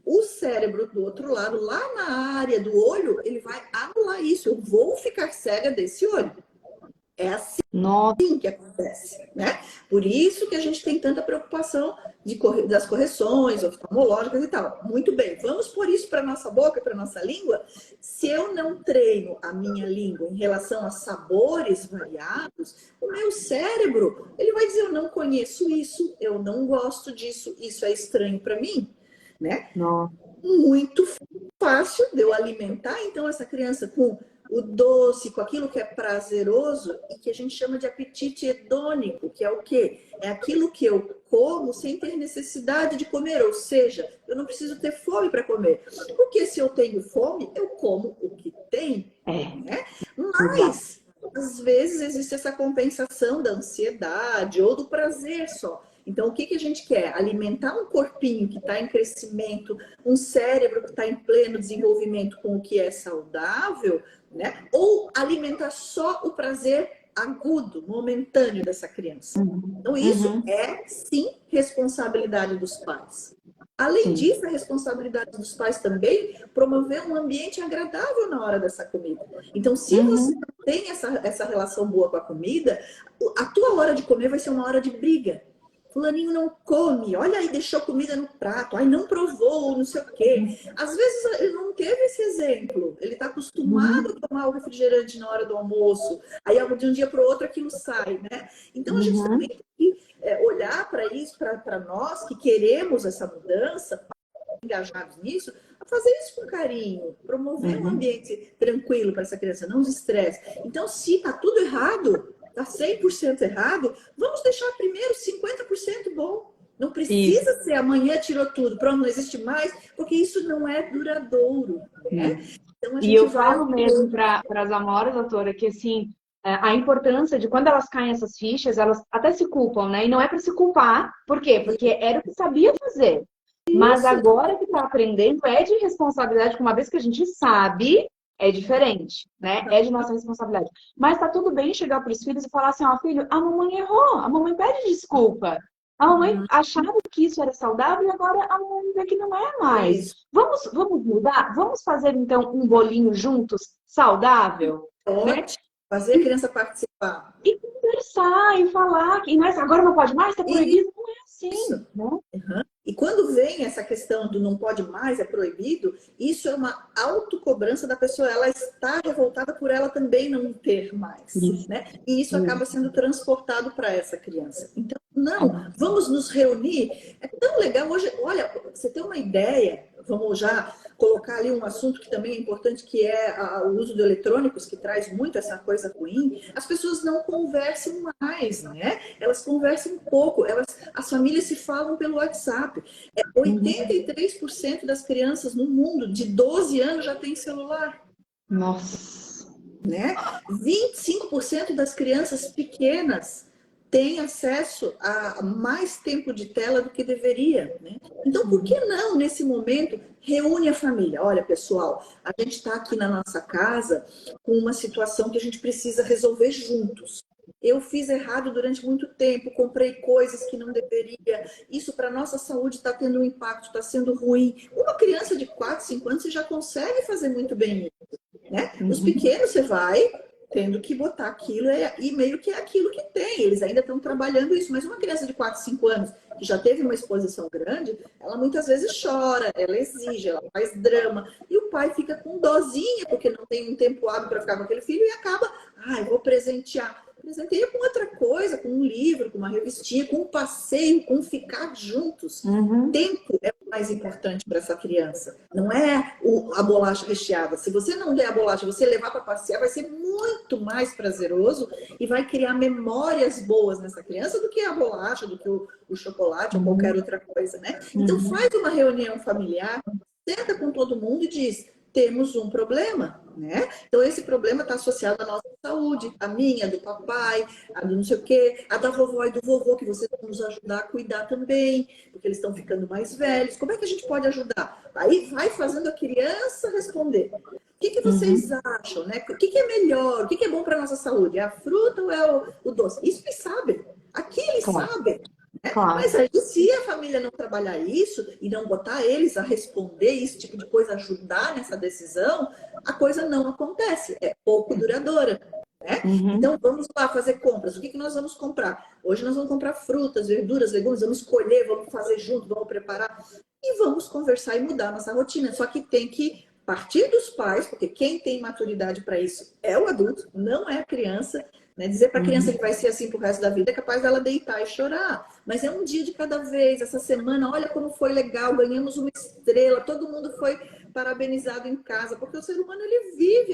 o cérebro do outro lado, lá na área do olho, ele vai anular isso. Eu vou ficar cega desse olho. É assim que acontece, né? Por isso que a gente tem tanta preocupação das correções oftalmológicas e tal. Muito bem, vamos pôr isso para nossa boca, para nossa língua. Se eu não treino a minha língua em relação a sabores variados, o meu cérebro, ele vai dizer, eu não conheço isso, eu não gosto disso, isso é estranho para mim, né? Muito fácil de eu alimentar, então, essa criança com o doce, com aquilo que é prazeroso e que a gente chama de apetite hedônico, que é o quê? É aquilo que eu como sem ter necessidade de comer, ou seja, eu não preciso ter fome para comer. Porque se eu tenho fome, eu como o que tem, né? Mas às vezes existe essa compensação da ansiedade ou do prazer só. Então, o que a gente quer? Alimentar um corpinho que está em crescimento, um cérebro que está em pleno desenvolvimento com o que é saudável, né? Ou alimentar só o prazer agudo, momentâneo dessa criança. Então, isso é, sim, responsabilidade dos pais. Além disso, a responsabilidade dos pais também promover um ambiente agradável na hora dessa comida. Então, se você não tem essa relação boa com a comida, a tua hora de comer vai ser uma hora de briga. Fulaninho não come, olha aí, deixou comida no prato, aí não provou, não sei o quê. Às vezes ele não teve esse exemplo, ele está acostumado a tomar o refrigerante na hora do almoço, aí de um dia para o outro aquilo sai, né? Então a gente também tem que olhar para isso, para nós que queremos essa mudança, engajados nisso, a fazer isso com carinho, promover um ambiente tranquilo para essa criança, não de estresse. Então, se está tudo errado, está 100% errado, vamos deixar primeiro 50% bom. Não precisa ser amanhã tirou tudo, pronto, não existe mais, porque isso não é duradouro, né? Então, e eu falo mesmo para as amoras, doutora, que assim, a importância de quando elas caem essas fichas, elas até se culpam, né? E não é para se culpar, por quê? Porque era o que sabia fazer. Mas agora que está aprendendo, é de responsabilidade, uma vez que a gente sabe, é diferente, né? É de nossa responsabilidade. Mas tá tudo bem chegar para os filhos e falar assim, ó, filho, a mamãe errou, a mamãe pede desculpa. A mamãe achava que isso era saudável e agora a mamãe vê que não é mais. Vamos mudar? Vamos fazer, então, um bolinho juntos, saudável? Ótimo. Né? Fazer a criança participar. E conversar, e falar. E não é, agora não pode mais, tá proibido. Não é assim, né? E quando vem essa questão do não pode mais, é proibido, isso é uma autocobrança da pessoa. Ela está revoltada por ela também não ter mais. Né? E isso acaba sendo transportado para essa criança. Então, não, vamos nos reunir. É tão legal. Hoje, olha, você tem uma ideia, vamos já colocar ali um assunto que também é importante, que é o uso de eletrônicos, que traz muito essa coisa ruim. As pessoas não conversam mais, né? Elas conversam pouco, as famílias se falam pelo WhatsApp. 83% das crianças no mundo de 12 anos já tem celular. Nossa! Né? 25% das crianças pequenas têm acesso a mais tempo de tela do que deveria. Né? Então, por que não, nesse momento, reúne a família? Olha, pessoal, a gente está aqui na nossa casa com uma situação que a gente precisa resolver juntos. Eu fiz errado durante muito tempo, comprei coisas que não deveria. Isso para a nossa saúde está tendo um impacto, está sendo ruim. Uma criança de 4, 5 anos, você já consegue fazer muito bem isso. Né? Os pequenos, você vai tendo que botar aquilo e meio que é aquilo que tem. Eles ainda estão trabalhando isso. Mas uma criança de 4, 5 anos que já teve uma exposição grande, ela muitas vezes chora, ela exige, ela faz drama. E o pai fica com dozinha, porque não tem um tempo hábil para ficar com aquele filho e acaba, vou presentear. Presenteia com outra coisa, com um livro, com uma revistinha, com um passeio, com ficar juntos. Tempo é o mais importante para essa criança. Não é a bolacha recheada. Se você não der a bolacha, você levar para passear, vai ser muito mais prazeroso e vai criar memórias boas nessa criança do que a bolacha, do que o chocolate ou qualquer outra coisa, né? Então faz uma reunião familiar, senta com todo mundo e diz: temos um problema, né? Então, esse problema está associado à nossa saúde, a minha, a do papai, a do não sei o quê, a da vovó e do vovô, que vocês vão nos ajudar a cuidar também, porque eles estão ficando mais velhos. Como é que a gente pode ajudar? Aí vai fazendo a criança responder. O que vocês acham, né? O que é melhor? O que é bom para a nossa saúde? É a fruta ou é o doce? Isso eles sabem. Aqui eles sabem. Claro. Mas aí, se a família não trabalhar isso e não botar eles a responder esse tipo de coisa, ajudar nessa decisão, a coisa não acontece, é pouco duradoura. Né? Então vamos lá fazer compras. O que nós vamos comprar? Hoje nós vamos comprar frutas, verduras, legumes, vamos escolher, vamos fazer junto, vamos preparar e vamos conversar e mudar a nossa rotina. Só que tem que partir dos pais, porque quem tem maturidade para isso é o adulto, não é a criança. Né? Dizer para a criança que vai ser assim pro resto da vida é capaz dela deitar e chorar. Mas é um dia de cada vez. Essa semana, olha como foi legal, ganhamos uma estrela, todo mundo foi parabenizado em casa, porque o ser humano ele vive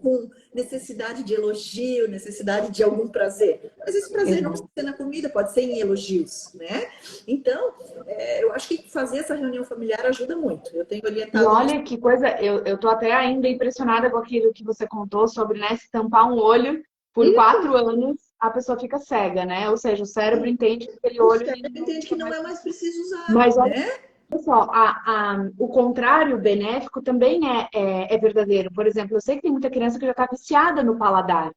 com necessidade de elogio, necessidade de algum prazer. Mas esse prazer não precisa ser na comida, pode ser em elogios, né? Então, eu acho que fazer essa reunião familiar ajuda muito. Eu tenho orientado... E olha que coisa, eu tô até ainda impressionada com aquilo que você contou sobre, né, se tampar um olho por 4 anos a pessoa fica cega, né? Ou seja, o cérebro entende que aquele olho... O cérebro entende que não é mais preciso usar, Mas olha né? só, o contrário benéfico também é verdadeiro. Por exemplo, eu sei que tem muita criança que já está viciada no paladar.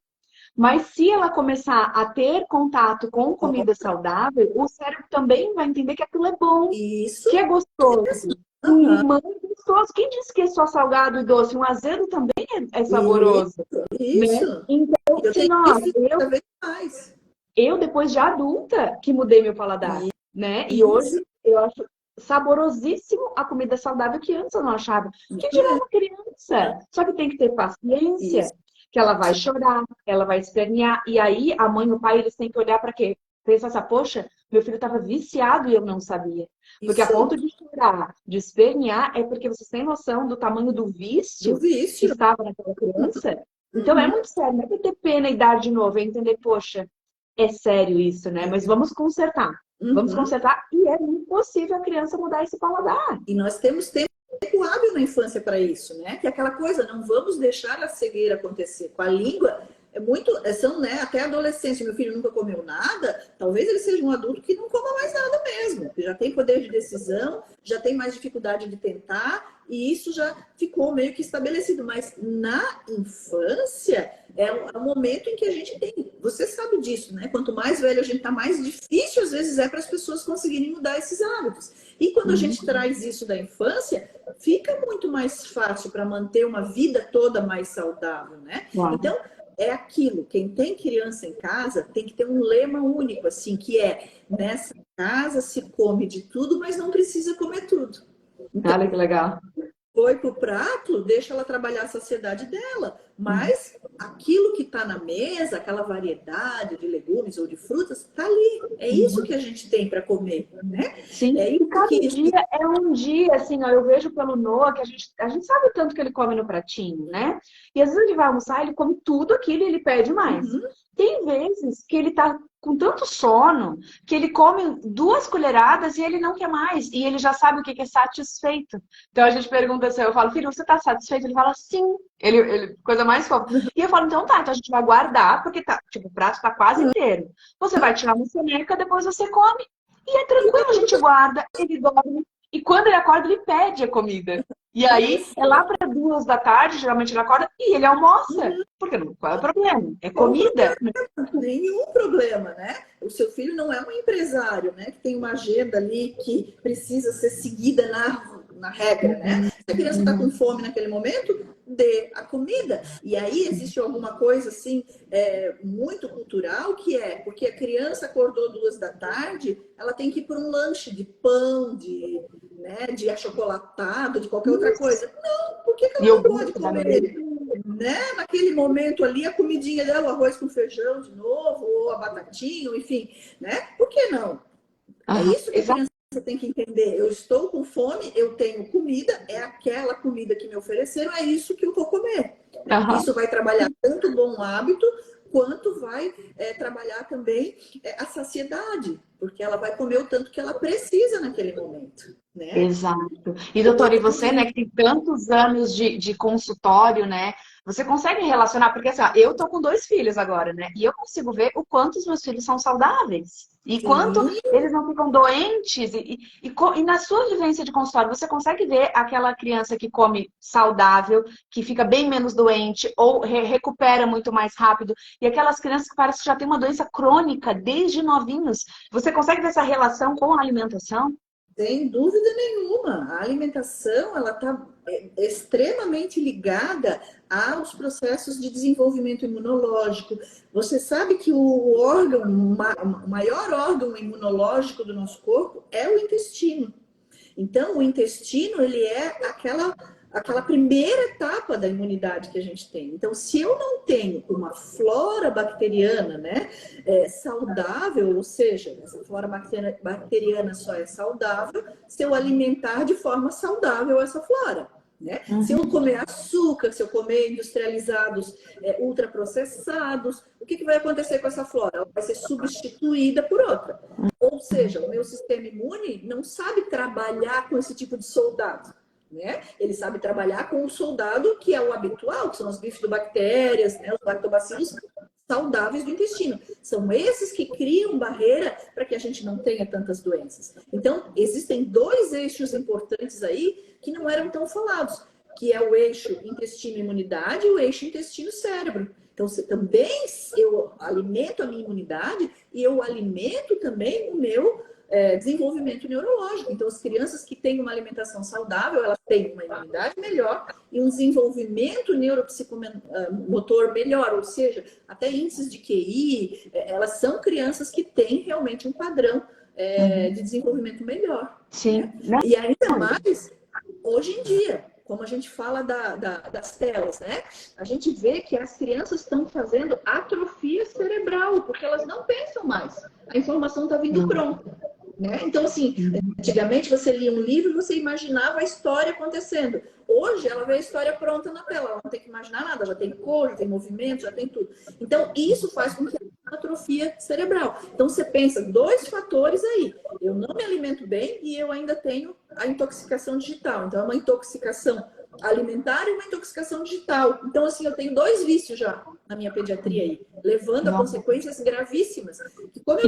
Mas se ela começar a ter contato com comida saudável, o cérebro também vai entender que aquilo é bom, Isso. que é gostoso. Um limão é gostoso. Quem disse que é só salgado e doce? Um azedo também é saboroso. Isso. Né? Então, Eu se tenho nós, visto cada vez mais. eu, depois de adulta, que mudei meu paladar, né? E hoje eu acho saborosíssimo a comida saudável que antes eu não achava. Que dirá uma criança? Só que tem que ter paciência, Isso. que ela vai chorar, ela vai espernear. E aí a mãe e o pai, eles têm que olhar para quê? Pensar assim, poxa, meu filho estava viciado e eu não sabia. Porque a Isso. ponto de chorar, de espernear, é porque vocês têm noção do tamanho do vício, Do vício. que estava naquela criança. Então é muito sério, não é ter pena e dar de novo, é entender, poxa, é sério isso, né? Mas vamos consertar. Vamos consertar e é impossível a criança mudar esse paladar. E nós temos tempo hábil na infância para isso, né? Que é aquela coisa, não vamos deixar a cegueira acontecer. Com a língua, são, né, até a adolescência. Meu filho nunca comeu nada, talvez ele seja um adulto que não coma mais nada mesmo, que já tem poder de decisão, já tem mais dificuldade de tentar, e isso já ficou meio que estabelecido. Mas na infância é um momento em que a gente tem, você sabe disso, né? Quanto mais velho a gente tá, mais difícil às vezes é para as pessoas conseguirem mudar esses hábitos. E quando a gente traz isso da infância, fica muito mais fácil para manter uma vida toda mais saudável, né? Então, é aquilo, quem tem criança em casa tem que ter um lema único, assim, que é: nessa casa se come de tudo, mas não precisa comer tudo. Então, olha que legal. Foi pro prato, deixa ela trabalhar a saciedade dela. Mas aquilo que está na mesa, aquela variedade de legumes ou de frutas, está ali. É isso que a gente tem para comer, né? Sim, é e cada dia é um dia, assim, ó, eu vejo pelo Noah que a gente sabe o tanto que ele come no pratinho, né? E às vezes ele vai almoçar, ele come tudo aquilo e ele pede mais. Tem vezes que ele tá com tanto sono que ele come 2 colheradas e ele não quer mais. E ele já sabe o que é satisfeito. Então a gente pergunta assim, eu falo, filho, você tá satisfeito? Ele fala, sim. Ele coisa mais fofa. E eu falo, então tá, então a gente vai guardar, porque tá, tipo, o prato tá quase inteiro. Você vai tirar uma soneca, depois você come. E é tranquilo, a gente guarda, ele dorme. E quando ele acorda, ele pede a comida. E aí, é lá para 2 da tarde, geralmente ele acorda, e ele almoça. Porque qual é o problema? É comida. Nenhum problema, né? O seu filho não é um empresário, né? Que tem uma agenda ali que precisa ser seguida na regra, né? Se a criança está com fome naquele momento, dê a comida. E aí existe alguma coisa assim muito cultural, que é porque a criança acordou 2 da tarde, ela tem que ir para um lanche de pão, de achocolatado, de qualquer outra coisa. Não, por que ela não pode comer? Né? Naquele momento ali, a comidinha dela, o arroz com feijão de novo, ou a batatinha, enfim, né? Por que não? É isso que a criança tem que entender. Eu estou com fome, eu tenho comida, é aquela comida que me ofereceram, é isso que eu vou comer. Isso vai trabalhar tanto o bom hábito, quanto vai trabalhar também a saciedade, porque ela vai comer o tanto que ela precisa naquele momento. Né? Exato. E doutora, e você, né, que tem tantos anos de consultório, né? Você consegue relacionar, porque assim, ó, eu tô com 2 filhos agora, né? E eu consigo ver o quanto os meus filhos são saudáveis. E quanto eles não ficam doentes. E na sua vivência de consultório, você consegue ver aquela criança que come saudável, que fica bem menos doente, ou recupera muito mais rápido. E aquelas crianças que parecem que já têm uma doença crônica desde novinhos. Você consegue ver essa relação com a alimentação? Sem dúvida nenhuma. A alimentação, ela está extremamente ligada aos processos de desenvolvimento imunológico. Você sabe que o maior órgão imunológico do nosso corpo é o intestino. Então, o intestino, ele é aquela primeira etapa da imunidade que a gente tem. Então, se eu não tenho uma flora bacteriana, né, saudável, ou seja, essa flora bacteriana só é saudável se eu alimentar de forma saudável essa flora. Né? Se eu comer açúcar, se eu comer industrializados ultraprocessados, o que vai acontecer com essa flora? Ela vai ser substituída por outra. Ou seja, o meu sistema imune não sabe trabalhar com esse tipo de soldado. Né? Ele sabe trabalhar com o soldado que é o habitual, que são as bifidobactérias, né? Os lactobacilos saudáveis do intestino. São esses que criam barreira para que a gente não tenha tantas doenças. Então, existem dois eixos importantes aí que não eram tão falados, que é o eixo intestino-imunidade e o eixo intestino-cérebro. Então, eu alimento a minha imunidade e eu alimento também o meu desenvolvimento neurológico. Então, as crianças que têm uma alimentação saudável, elas têm uma imunidade melhor e um desenvolvimento neuropsicomotor melhor, ou seja, até índices de QI, elas são crianças que têm realmente um padrão de desenvolvimento melhor. Sim. Né? E ainda mais, hoje em dia, como a gente fala das telas, né? A gente vê que as crianças estão fazendo atrofia cerebral, porque elas não pensam mais. A informação está vindo pronta. Né? Então, assim, antigamente você lia um livro e você imaginava a história acontecendo. Hoje ela vê a história pronta na tela, ela não tem que imaginar nada, já tem cor, já tem movimento, já tem tudo. Então, isso faz com que haja atrofia cerebral. Então, você pensa, dois fatores aí. Eu não me alimento bem e eu ainda tenho a intoxicação digital. Então, é uma intoxicação alimentar e uma intoxicação digital. Então, assim, eu tenho dois vícios já na minha pediatria aí, levando a consequências gravíssimas.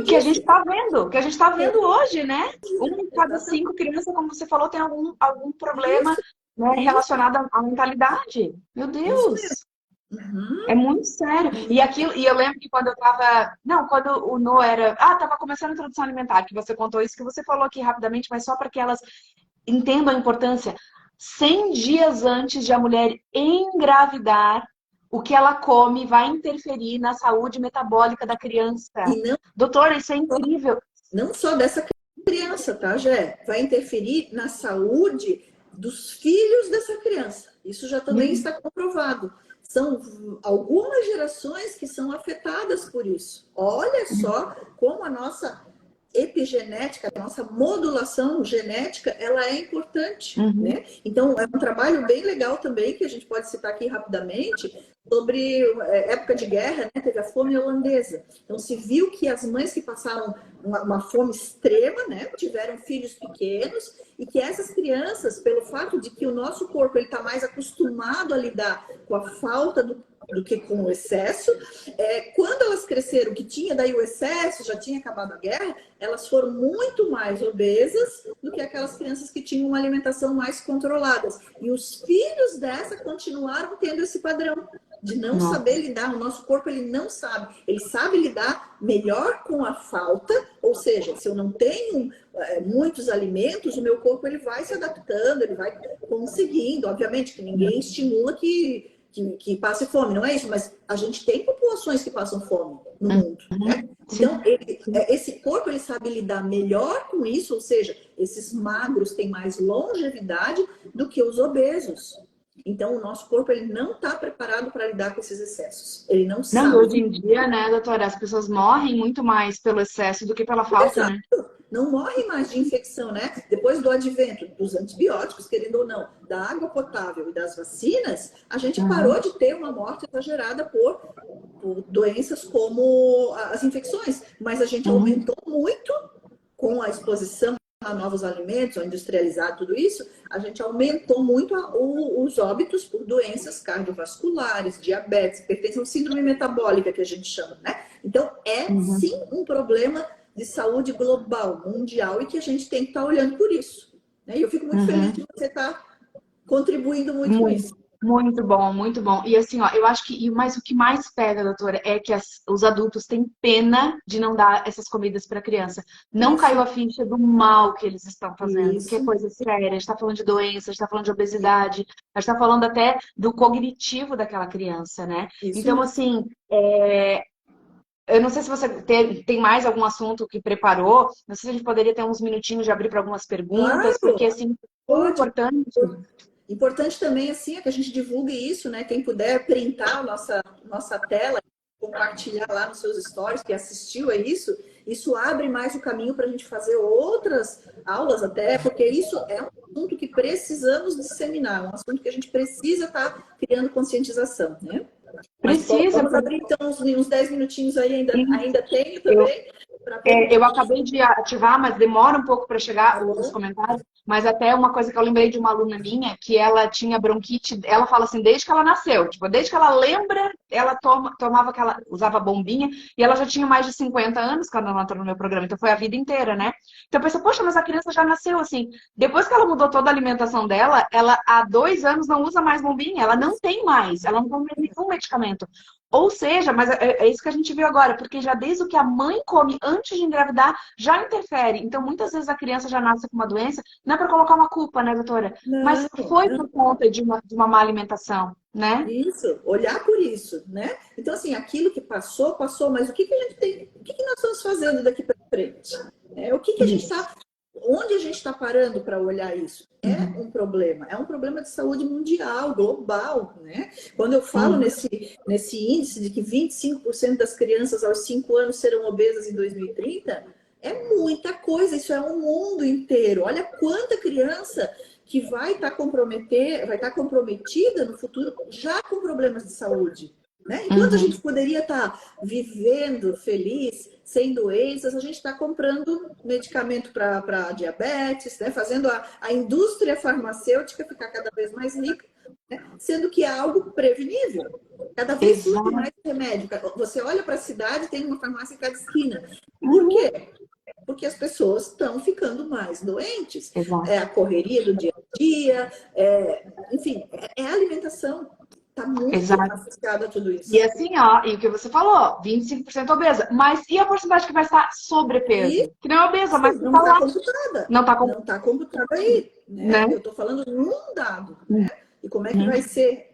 Que a gente está vendo hoje, né? Uma em cada 5 crianças, como você falou, tem algum problema, né, relacionado à mentalidade. Meu Deus! É muito sério. E eu lembro que quando eu tava... Não, quando o Noah era... tava começando a introdução alimentar, que você contou isso, que você falou aqui rapidamente, mas só para que elas entendam a importância. 100 dias antes de a mulher engravidar, o que ela come vai interferir na saúde metabólica da criança. Doutora, isso é incrível. Não só dessa criança, tá, Gé? Vai interferir na saúde dos filhos dessa criança. Isso já também está comprovado. São algumas gerações que são afetadas por isso. Olha só como a nossa epigenética, a nossa modulação genética, ela é importante, né? Então, é um trabalho bem legal também, que a gente pode citar aqui rapidamente, sobre época de guerra, né? Teve a fome holandesa. Então, se viu que as mães que passaram uma fome extrema, né? Tiveram filhos pequenos, e que essas crianças, pelo fato de que o nosso corpo está mais acostumado a lidar com a falta do que com o excesso, quando elas cresceram, que tinha daí o excesso, já tinha acabado a guerra, elas foram muito mais obesas do que aquelas crianças que tinham uma alimentação mais controlada. E os filhos dessa continuaram tendo esse padrão de não saber lidar. O nosso corpo, ele não sabe. Ele sabe lidar melhor com a falta, ou seja, se eu não tenho muitos alimentos, o meu corpo ele vai se adaptando, ele vai conseguindo. Obviamente que ninguém estimula que passe fome, não é isso? Mas a gente tem populações que passam fome no mundo, né? Então, esse corpo, ele sabe lidar melhor com isso, ou seja, esses magros têm mais longevidade do que os obesos. Então, o nosso corpo, ele não está preparado para lidar com esses excessos. Ele não sabe. Não, hoje em dia, né, doutora, as pessoas morrem muito mais pelo excesso do que pela falta, Exato. né? Não morrem mais de infecção, né? Depois do advento dos antibióticos, querendo ou não, da água potável e das vacinas, a gente parou de ter uma morte exagerada por doenças como as infecções. Mas a gente aumentou muito com a exposição a novos alimentos, ao industrializar tudo isso, a gente aumentou muito os óbitos por doenças cardiovasculares, diabetes, hipertensão, síndrome metabólica, que a gente chama, né? Então, sim um problema de saúde global, mundial, e que a gente tem que estar olhando por isso. Né? E eu fico muito feliz de você estar contribuindo muito com isso. Muito bom, muito bom. E assim, ó, eu acho que mas o que mais pega, doutora, é que os adultos têm pena de não dar essas comidas para a criança. Não caiu a ficha do mal que eles estão fazendo, que é coisa séria. A gente está falando de doença, a gente está falando de obesidade, a gente está falando até do cognitivo daquela criança, né? Então, assim, eu não sei se você tem mais algum assunto que preparou. Não sei se a gente poderia ter uns minutinhos de abrir para algumas perguntas, porque, assim, é importante. Importante também, assim, é que a gente divulgue isso, né? Quem puder printar a nossa tela, compartilhar lá nos seus stories, que assistiu a isso abre mais o caminho para a gente fazer outras aulas até, porque isso é um assunto que precisamos disseminar, um assunto que a gente precisa estar criando conscientização, né? Precisa. Vamos abrir, então, uns 10 minutinhos aí, ainda tenho também. Eu acabei de ativar, mas demora um pouco para chegar os comentários. Mas até uma coisa que eu lembrei de uma aluna minha, que ela tinha bronquite, ela fala assim, desde que ela nasceu, tipo, desde que ela lembra, ela tomava aquela, usava bombinha, e ela já tinha mais de 50 anos quando ela entrou no meu programa, então foi a vida inteira, né? Então eu pensei, poxa, mas a criança já nasceu assim. Depois que ela mudou toda a alimentação dela, ela há 2 anos não usa mais bombinha, ela não tem mais, ela não toma nenhum medicamento. Ou seja, mas é isso que a gente viu agora, porque já desde o que a mãe come antes de engravidar já interfere. Então, muitas vezes a criança já nasce com uma doença, não é para colocar uma culpa, né, doutora? Mas Não, foi não. por conta de uma má alimentação, né? Isso, olhar por isso, né? Então, assim, aquilo que passou, passou, mas o que que a gente tem, o que que nós estamos fazendo daqui para frente? O que que a gente Isso. está, onde a gente está parando para olhar isso? É um problema de saúde mundial, global, né? Quando eu falo Uhum. nesse índice de que 25% das crianças aos 5 anos serão obesas em 2030, é muita coisa, isso é um mundo inteiro. Olha quanta criança que vai estar comprometida no futuro já com problemas de saúde. Né? Enquanto a Uhum. gente poderia estar vivendo feliz, sem doenças, a gente está comprando medicamento para diabetes, né? Fazendo a indústria farmacêutica ficar cada vez mais rica, né? Sendo que é algo prevenível. Cada vez surge Exato. mais remédio. Você olha para a cidade, tem uma farmácia em cada esquina. Por Uhum. quê? Porque as pessoas estão ficando mais doentes. É Exato. a correria do dia a dia, enfim, é a alimentação. Está muito Exato. associada a tudo E isso. assim, ó, e o que você falou, 25% obesa. Mas e a porcentagem que vai estar E sobrepeso? Que não é obesa, mas que não está está lá. computada. Não está com, Não está computado aí. né? Né? Eu estou falando num dado. Né? E como é que vai ser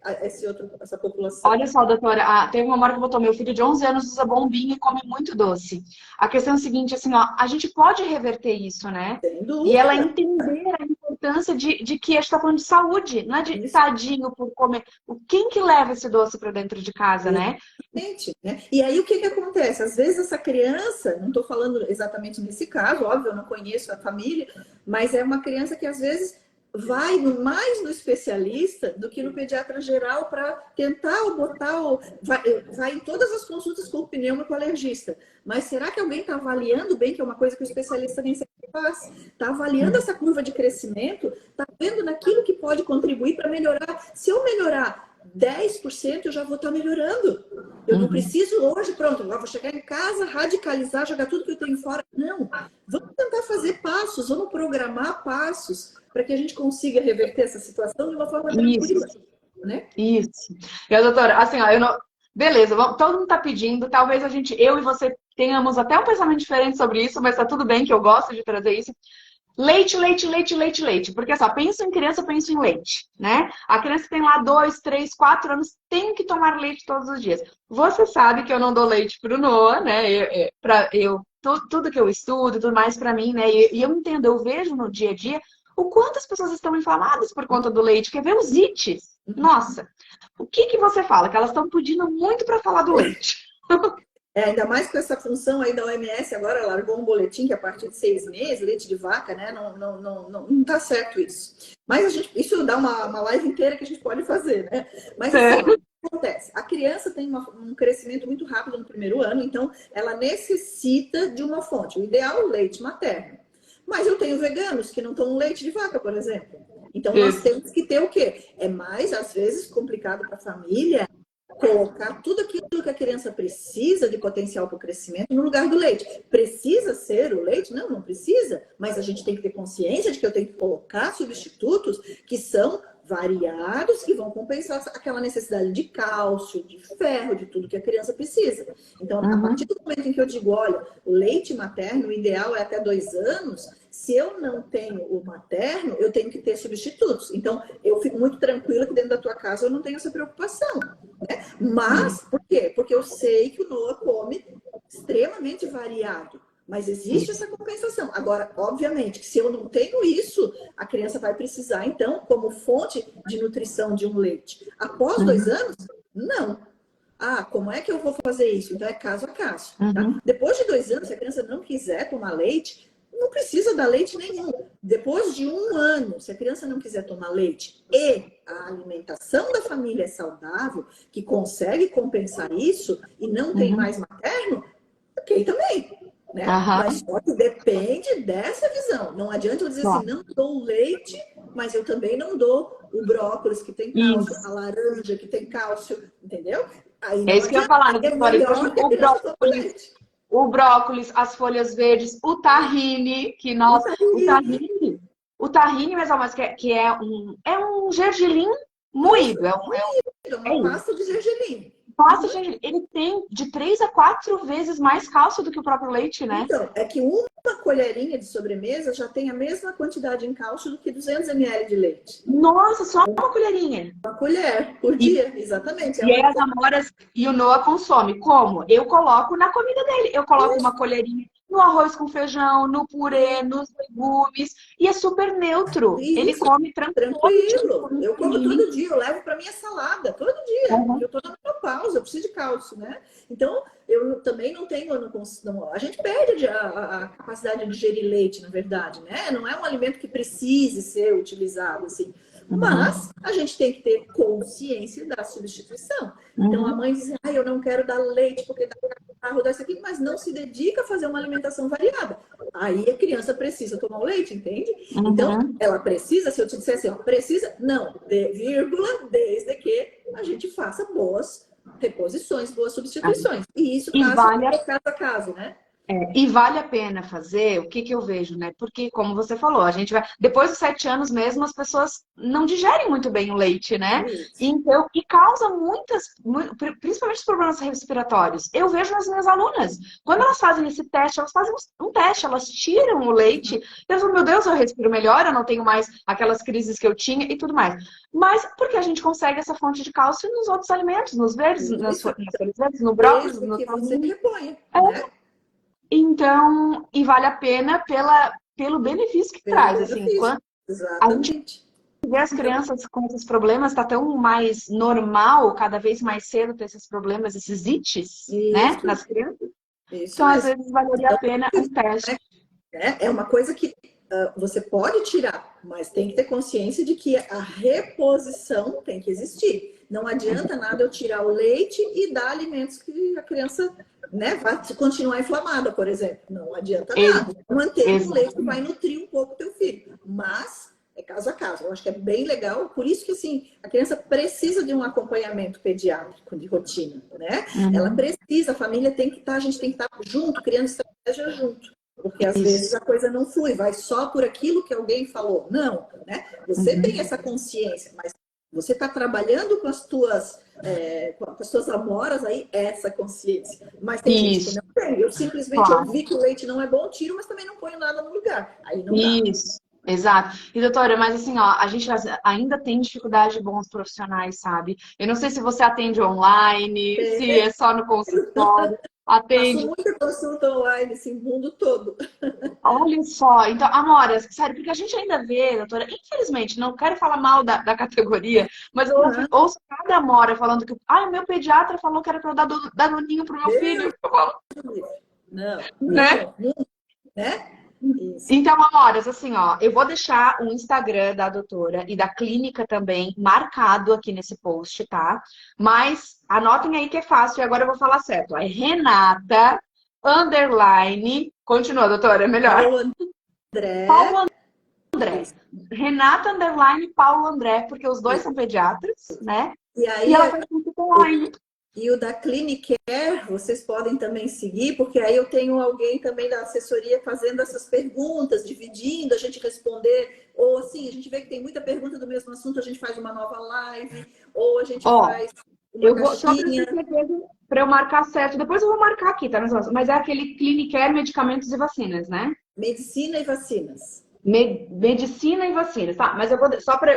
essa população? Olha só, doutora, teve uma hora que botou, meu filho de 11 anos usa bombinha e come muito doce. A questão é a seguinte, assim, ó, a gente pode reverter isso, né? Sem E ela dúvida. entender a importância de que a gente está falando de saúde, não é de Isso. tadinho por comer. Quem que leva esse doce para dentro de casa, né? Exatamente, né? E aí o que que acontece? Às vezes essa criança, não estou falando exatamente nesse caso, óbvio, eu não conheço a família, mas é uma criança que às vezes vai mais no especialista do que no pediatra geral para tentar botar vai em todas as consultas com o pneumo e com o alergista. Mas será que alguém está avaliando bem, que é uma coisa que o especialista nem sempre faz? Está avaliando essa curva de crescimento, está vendo naquilo que pode contribuir para melhorar. Se eu melhorar 10% eu já vou estar melhorando. Eu não preciso hoje, pronto, eu vou chegar em casa, radicalizar, jogar tudo que eu tenho fora. Não. Vamos tentar fazer passos, vamos programar passos para que a gente consiga reverter essa situação de uma forma tranquila. Isso, Né? isso. E a doutora, assim, ó, eu não. Beleza, todo mundo tá pedindo, talvez eu e você tenhamos até um pensamento diferente sobre isso, mas tá tudo bem que eu gosto de trazer isso. Leite, leite, leite, leite, leite. Porque só, penso em criança, penso em leite, né? A criança tem lá 2, 3, 4 anos, tem que tomar leite todos os dias. Você sabe que eu não dou leite pro Noah, né? Tudo que eu estudo, tudo mais pra mim, né? E eu entendo, eu vejo no dia a dia o quanto as pessoas estão inflamadas por conta do leite. Quer ver os ites? Nossa, o que você fala? Que elas estão pedindo muito pra falar do leite. Ainda mais com essa função aí da OMS, agora largou um boletim que a partir de 6 meses, leite de vaca, né? Não tá certo isso. Mas isso dá uma live inteira que a gente pode fazer, né? Mas assim, ó, o que acontece? A criança tem um crescimento muito rápido no primeiro ano, então ela necessita de uma fonte. O ideal é o leite materno. Mas eu tenho veganos que não tomam leite de vaca, por exemplo. Então nós temos que ter o quê? É mais, às vezes, complicado para a família colocar tudo aquilo que a criança precisa de potencial para o crescimento no lugar do leite. Precisa ser o leite? Não, não precisa, mas a gente tem que ter consciência de que eu tenho que colocar substitutos que são variados, que vão compensar aquela necessidade de cálcio, de ferro, de tudo que a criança precisa. Então, a partir do momento em que eu digo, olha, o leite materno, o ideal é até 2 anos, se eu não tenho o materno, eu tenho que ter substitutos. Então, eu fico muito tranquila que dentro da tua casa eu não tenho essa preocupação. Né? Mas, por quê? Porque eu sei que o Noah come extremamente variado. Mas existe essa compensação. Agora, obviamente, que se eu não tenho isso, a criança vai precisar, então, como fonte de nutrição de um leite. Após 2 anos, não. Como é que eu vou fazer isso? Então, é caso a caso. Tá? Depois de 2 anos, se a criança não quiser tomar leite, não precisa dar leite nenhum. Depois de 1 ano, se a criança não quiser tomar leite e a alimentação da família é saudável, que consegue compensar isso e não tem mais materno, ok também. né? Aham. Mas só que depende dessa visão. Não adianta eu dizer Tá. assim, não dou leite, mas eu também não dou o brócolis que tem cálcio, a Isso. laranja que tem cálcio, entendeu? Aí É não isso que eu ia adianta. falar, Aí né, é doutora? Então, assim, melhor que a criança tome leite. o brócolis, as folhas verdes, o tahine, que O nós, o tahine, tahine, o tahine, meus amores, é um gergelim moído, é é uma isso. pasta de gergelim. Pasta de gergelim, ele tem de 3 a 4 vezes mais cálcio do que o próprio leite, né? Então, é que uma colherinha de sobremesa já tem a mesma quantidade em cálcio do que 200 ml de leite. Nossa, só uma colherinha. Uma colher por E, dia, exatamente. É e aí uma as amoras e o Noah consome. Como? Eu coloco na comida dele. Eu coloco uma colherinha no arroz com feijão, no purê, nos legumes. E é super neutro. Ele isso, come tranquilo. tranquilo. Eu como todo dia, eu levo para minha salada, todo dia, porque Uhum. eu estou na menopausa, eu preciso de cálcio, né? Então, eu também não tenho, a gente perde a capacidade de digerir leite, na verdade, né? Não é um alimento que precise ser utilizado, assim. Mas a gente tem que ter consciência da substituição. Então, a Uhum. mãe diz, eu não quero dar leite porque dá carro, dá isso aqui, mas não se dedica a fazer uma alimentação variada. Aí a criança precisa tomar o leite, entende? Então, Uhum. ela precisa, se eu te disser assim, ó, precisa, não, vírgula, desde que a gente faça boas reposições, boas substituições. E isso E caso vale caso a caso, né? E vale a pena fazer, o que que eu vejo, né? Porque, como você falou, a gente vai. Depois dos 7 anos mesmo, as pessoas não digerem muito bem o leite, né? Isso. Então, e causa principalmente os problemas respiratórios. Eu vejo nas minhas alunas, quando elas fazem esse teste, elas fazem um teste, elas tiram o leite, e elas falam, meu Deus, eu respiro melhor, eu não tenho mais aquelas crises que eu tinha e tudo mais. Mas porque a gente consegue essa fonte de cálcio nos outros alimentos, nos verdes, nas Isso. folhas verdes, no brócolis, Desde no que você tahine. reponha, né? Então, e vale a pena pelo benefício que Pelo traz, assim, benefício. quando a gente Exatamente. vê as Então, crianças com esses problemas, está tão mais normal, cada vez mais cedo ter esses problemas, esses ites, né, isso, nas crianças. isso Então, às mesmo. vezes, valeria a Então, pena um teste. é uma coisa que você pode tirar, mas tem que ter consciência de que a reposição tem que existir. Não adianta nada eu tirar o leite e dar alimentos que a criança, né, vai continuar inflamada, por exemplo. Não adianta nada. Mantém o leite, vai nutrir um pouco o teu filho. Mas é caso a caso. Eu acho que é bem legal. Por isso que, assim, a criança precisa de um acompanhamento pediátrico de rotina, né? Ela precisa, a família tem que estar, a gente tem que estar junto, criando estratégia junto. Porque às vezes a coisa não flui, vai só por aquilo que alguém falou. Não, né? Você tem essa consciência, mas você está trabalhando com as tuas amoras aí, essa consciência. Mas tem gente que Isso, não tem. Eu simplesmente claro. ouvi que o leite não é bom, tiro, mas também não ponho nada no lugar. Aí não dá. Isso, exato. E doutora, mas assim, ó, a gente ainda tem dificuldade de bons profissionais, sabe? Eu não sei se você atende online, se é só no consultório, Faço atende. muita consulta online, esse mundo todo. Olha só, então, Amora, sério, porque a gente ainda vê, doutora, infelizmente, não quero falar mal da categoria, mas eu ouço cada Amora falando que, o meu pediatra falou que era para eu dar danoninho pro meu filho. Eu falo, Não, né? né? Isso. Então, Amoras, assim, ó, eu vou deixar o Instagram da doutora e da clínica também marcado aqui nesse post, tá? Mas anotem aí que é fácil e agora eu vou falar certo. É Renata, underline, continua, doutora, é melhor. Paulo André. Paulo André. Renata, underline, Paulo André, porque os dois são pediatras, né? E aí, E ela faz consulta online. E o da Clinicare, vocês podem também seguir, porque aí eu tenho alguém também da assessoria fazendo essas perguntas, dividindo, a gente responder, ou assim, a gente vê que tem muita pergunta do mesmo assunto, a gente faz uma nova live, ou a gente faz uma caixinha. Para eu marcar certo, depois eu vou marcar aqui, tá? Mas é aquele Clinicare, medicamentos e vacinas, né? Medicina e vacinas. Medicina e vacinas, tá? Mas eu vou,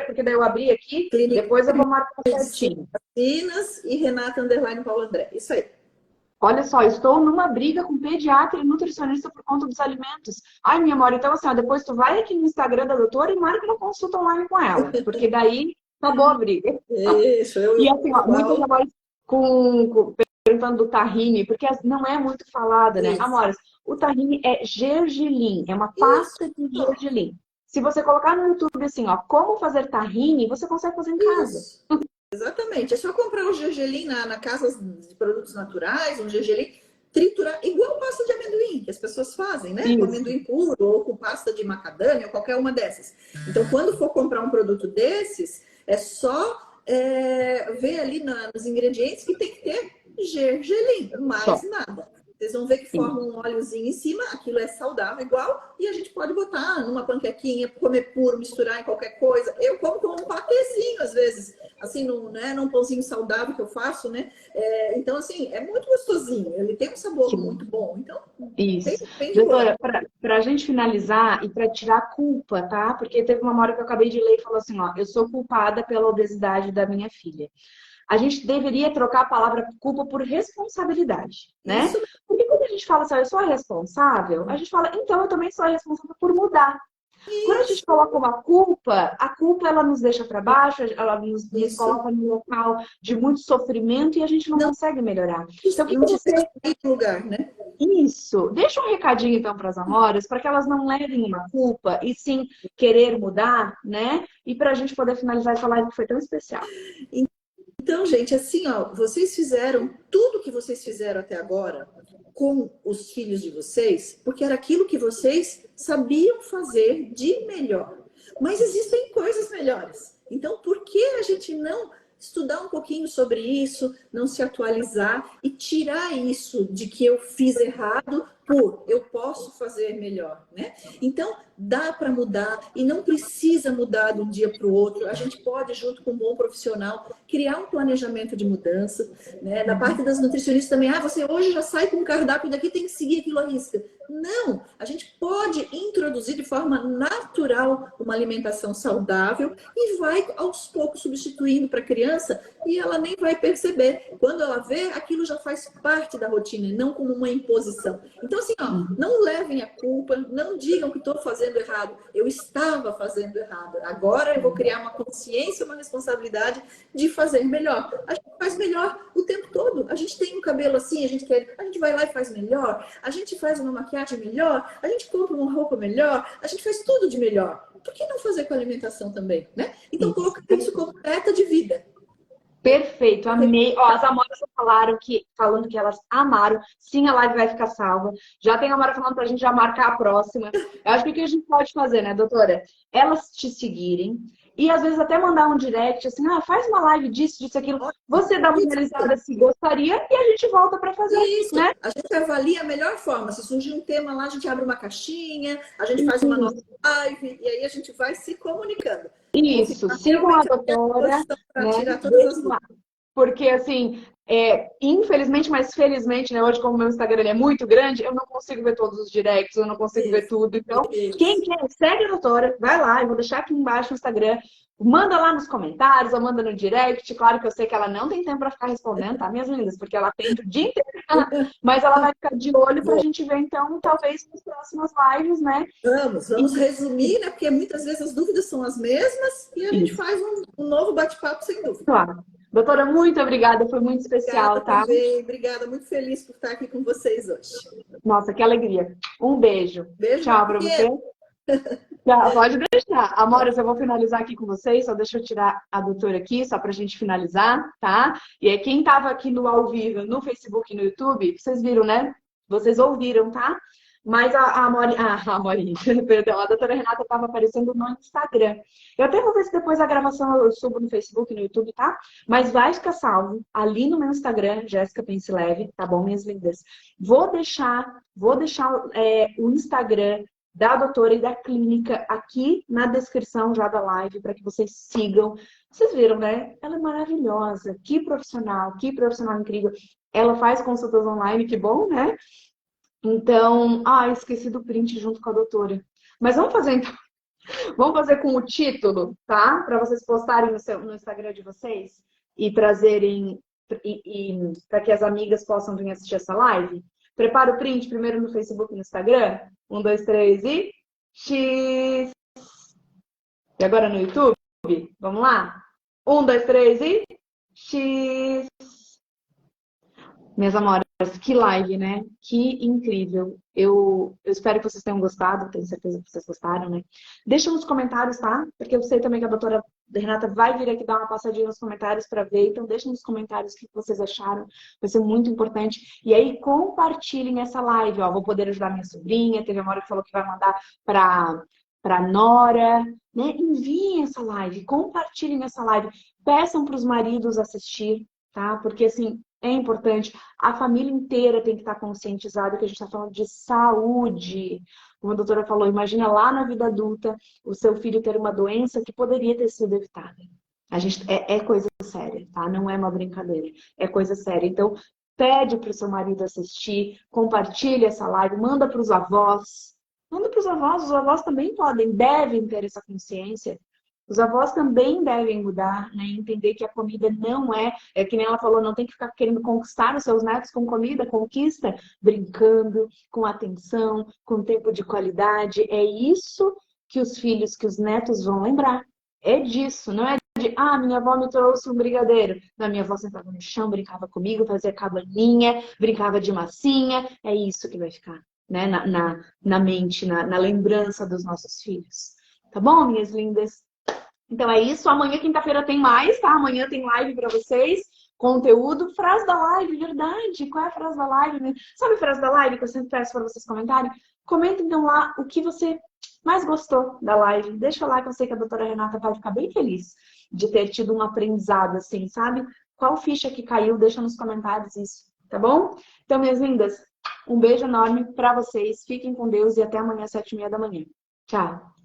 porque daí eu abri aqui, depois eu vou marcar certinho. Vacinas e Renata Underline Paulo André. Isso aí. Olha só, estou numa briga com pediatra e nutricionista por conta dos alimentos. Ai, minha amor, então assim, ó, depois tu vai aqui no Instagram da doutora e marca uma consulta online com ela, porque daí acabou a briga. Isso, E assim, ó, muitas amores perguntando do tahine, porque não é muito falada, né? Amores, o tahine é gergelim, é uma pasta de gergelim. Se você colocar no YouTube assim, ó, como fazer tahine, você consegue fazer em casa. Exatamente. É só comprar um gergelim na casa de produtos naturais, um gergelim. triturar, igual pasta de amendoim, que as pessoas fazem, né? Isso. Com amendoim puro ou com pasta de macadâmia, ou qualquer uma dessas. Então, quando for comprar um produto desses, é só ver ali nos ingredientes que tem que ter gergelim, mais Só. nada. Vocês vão ver que forma um óleozinho em cima, aquilo é saudável igual, e a gente pode botar numa panquequinha, comer puro, misturar em qualquer coisa. Eu como com um patezinho, às vezes, assim, num pãozinho saudável que eu faço, né? Então, assim, é muito gostosinho, ele tem um sabor muito bom. Então, Isso. bem de Doutora, boa. para a gente finalizar e para tirar a culpa, tá? Porque teve uma hora que eu acabei de ler e falou assim, ó, eu sou culpada pela obesidade da minha filha. A gente deveria trocar a palavra culpa por responsabilidade, né? Isso Porque quando a gente fala assim, ó, eu sou a responsável, a gente fala, então eu também sou a responsável por mudar. Quando a gente coloca uma culpa, a culpa ela nos deixa para baixo, ela nos isso. coloca num local de muito sofrimento e a gente não Não, consegue melhorar. Então, o que não que te você... fez no lugar, né? Isso. Deixa um recadinho, então, para as amoras, para que elas não levem uma culpa e sim querer mudar, né? E para a gente poder finalizar essa live que foi tão especial. Então, gente, assim, ó, vocês fizeram tudo que vocês fizeram até agora com os filhos de vocês, porque era aquilo que vocês sabiam fazer de melhor. Mas existem coisas melhores. Então, por que a gente não estudar um pouquinho sobre isso, não se atualizar e tirar isso de que eu fiz errado por eu posso fazer melhor, né? Então, dá para mudar e não precisa mudar de um dia para o outro. A gente pode, junto com um bom profissional, criar um planejamento de mudança, né? Na parte das nutricionistas também, você hoje já sai com um cardápio daqui, tem que seguir aquilo à risca. Não, a gente pode introduzir de forma natural uma alimentação saudável e vai aos poucos substituindo para a criança e ela nem vai perceber. Quando ela vê, aquilo já faz parte da rotina e não como uma imposição. Então, assim, ó, não levem a culpa, não digam que estou fazendo errado. Eu estava fazendo errado. Agora eu vou criar uma consciência, uma responsabilidade de fazer melhor. A gente faz melhor o tempo todo. A gente tem um cabelo assim, a gente vai lá e faz melhor. A gente faz uma maquiagem melhor. A gente compra uma roupa melhor. A gente faz tudo de melhor. Por que não fazer com a alimentação também, né? Então, colocar isso como meta de vida. Perfeito, amei. Ó, as amoras falando que elas amaram. Sim, a live vai ficar salva. Já tem a Amora falando pra gente já marcar a próxima. Eu acho que o que a gente pode fazer, né, doutora? Elas te seguirem e às vezes até mandar um direct assim, faz uma live disso, aquilo. Você dá uma analisada se gostaria e a gente volta para fazer, isso, né? a gente avalia a melhor forma. Se surgir um tema lá, a gente abre uma caixinha, a gente faz uma nova live e aí a gente vai se comunicando. Isso, sigam a doutora, né? Tirar todas as dúvidas. Porque, assim, infelizmente, mas felizmente, né? Hoje, como o meu Instagram ele é muito grande, eu não consigo ver todos os directs, eu não consigo ver tudo. Então, quem quer, segue a doutora, vai lá, eu vou deixar aqui embaixo o Instagram. Manda lá nos comentários, ou manda no direct. Claro que eu sei que ela não tem tempo para ficar respondendo, tá, minhas lindas? Porque ela atende o dia inteiro. Mas ela vai ficar de olho pra gente ver, então, talvez nas próximas lives, né? Vamos resumir, né? Porque muitas vezes as dúvidas são as mesmas e a gente faz um novo bate-papo sem dúvida. Claro. Doutora, muito obrigada, foi muito especial, obrigada, tá? Obrigada, muito feliz por estar aqui com vocês hoje. Nossa, que alegria. Um beijo. Beijo. Tchau pra você. Tchau, pode deixar. Amores, eu vou finalizar aqui com vocês, só deixa eu tirar a doutora aqui, só pra gente finalizar, tá? E aí, quem tava aqui no ao vivo, no Facebook e no YouTube, vocês viram, né? Vocês ouviram, tá? Mas a Amorinha, perdão, a doutora Renata estava aparecendo no Instagram. Eu até vou ver se depois a gravação eu subo no Facebook e no YouTube, tá? Mas vai ficar salvo ali no meu Instagram, Jéssica Pense Leve, tá bom, minhas lindas? Vou deixar o Instagram da doutora e da clínica aqui na descrição já da live para que vocês sigam. Vocês viram, né? Ela é maravilhosa, que profissional incrível. Ela faz consultas online, que bom, né? Então, esqueci do print junto com a doutora. Mas vamos fazer então. Vamos fazer com o título, tá? Para vocês postarem no Instagram de vocês e trazerem para que as amigas possam vir assistir essa live. Prepara o print primeiro no Facebook e no Instagram. 1, 2, 3 e X. E agora no YouTube? Vamos lá? 1, 2, 3 e X. Minhas amoras, que live, né? Que incrível. Eu espero que vocês tenham gostado, tenho certeza que vocês gostaram, né? Deixa nos comentários, tá? Porque eu sei também que a doutora Renata vai vir aqui dar uma passadinha nos comentários para ver, então deixa nos comentários o que vocês acharam, vai ser muito importante. E aí compartilhem essa live, ó, vou poder ajudar minha sobrinha, teve uma hora que falou que vai mandar para Nora, né? Enviem essa live, compartilhem essa live, peçam para os maridos assistir, tá? Porque assim, é importante. A família inteira tem que estar conscientizada que a gente está falando de saúde. Como a doutora falou, imagina lá na vida adulta o seu filho ter uma doença que poderia ter sido evitada. A gente, é coisa séria, tá? Não é uma brincadeira. É coisa séria. Então, pede para o seu marido assistir, compartilha essa live, manda para os avós. Manda para os avós também podem, devem ter essa consciência. Os avós também devem mudar, né? Entender que a comida não é que nem ela falou, não tem que ficar querendo conquistar os seus netos com comida, conquista brincando, com atenção, com tempo de qualidade. É isso que os filhos, que os netos vão lembrar. É disso, não é de, minha avó me trouxe um brigadeiro. Não, minha avó sentava no chão, brincava comigo, fazia cabaninha, brincava de massinha. É isso que vai ficar, né? Na mente, na lembrança dos nossos filhos. Tá bom, minhas lindas? Então é isso. Amanhã, quinta-feira, tem mais, tá? Amanhã tem live para vocês. Conteúdo. Frase da live, verdade. Qual é a frase da live? Né? Sabe a frase da live que eu sempre peço para vocês comentarem? Comenta então lá o que você mais gostou da live. Deixa lá que eu sei que a doutora Renata vai ficar bem feliz de ter tido um aprendizado assim, sabe? Qual ficha que caiu? Deixa nos comentários isso, tá bom? Então, minhas lindas, um beijo enorme para vocês. Fiquem com Deus e até amanhã às 7h30 da manhã. Tchau!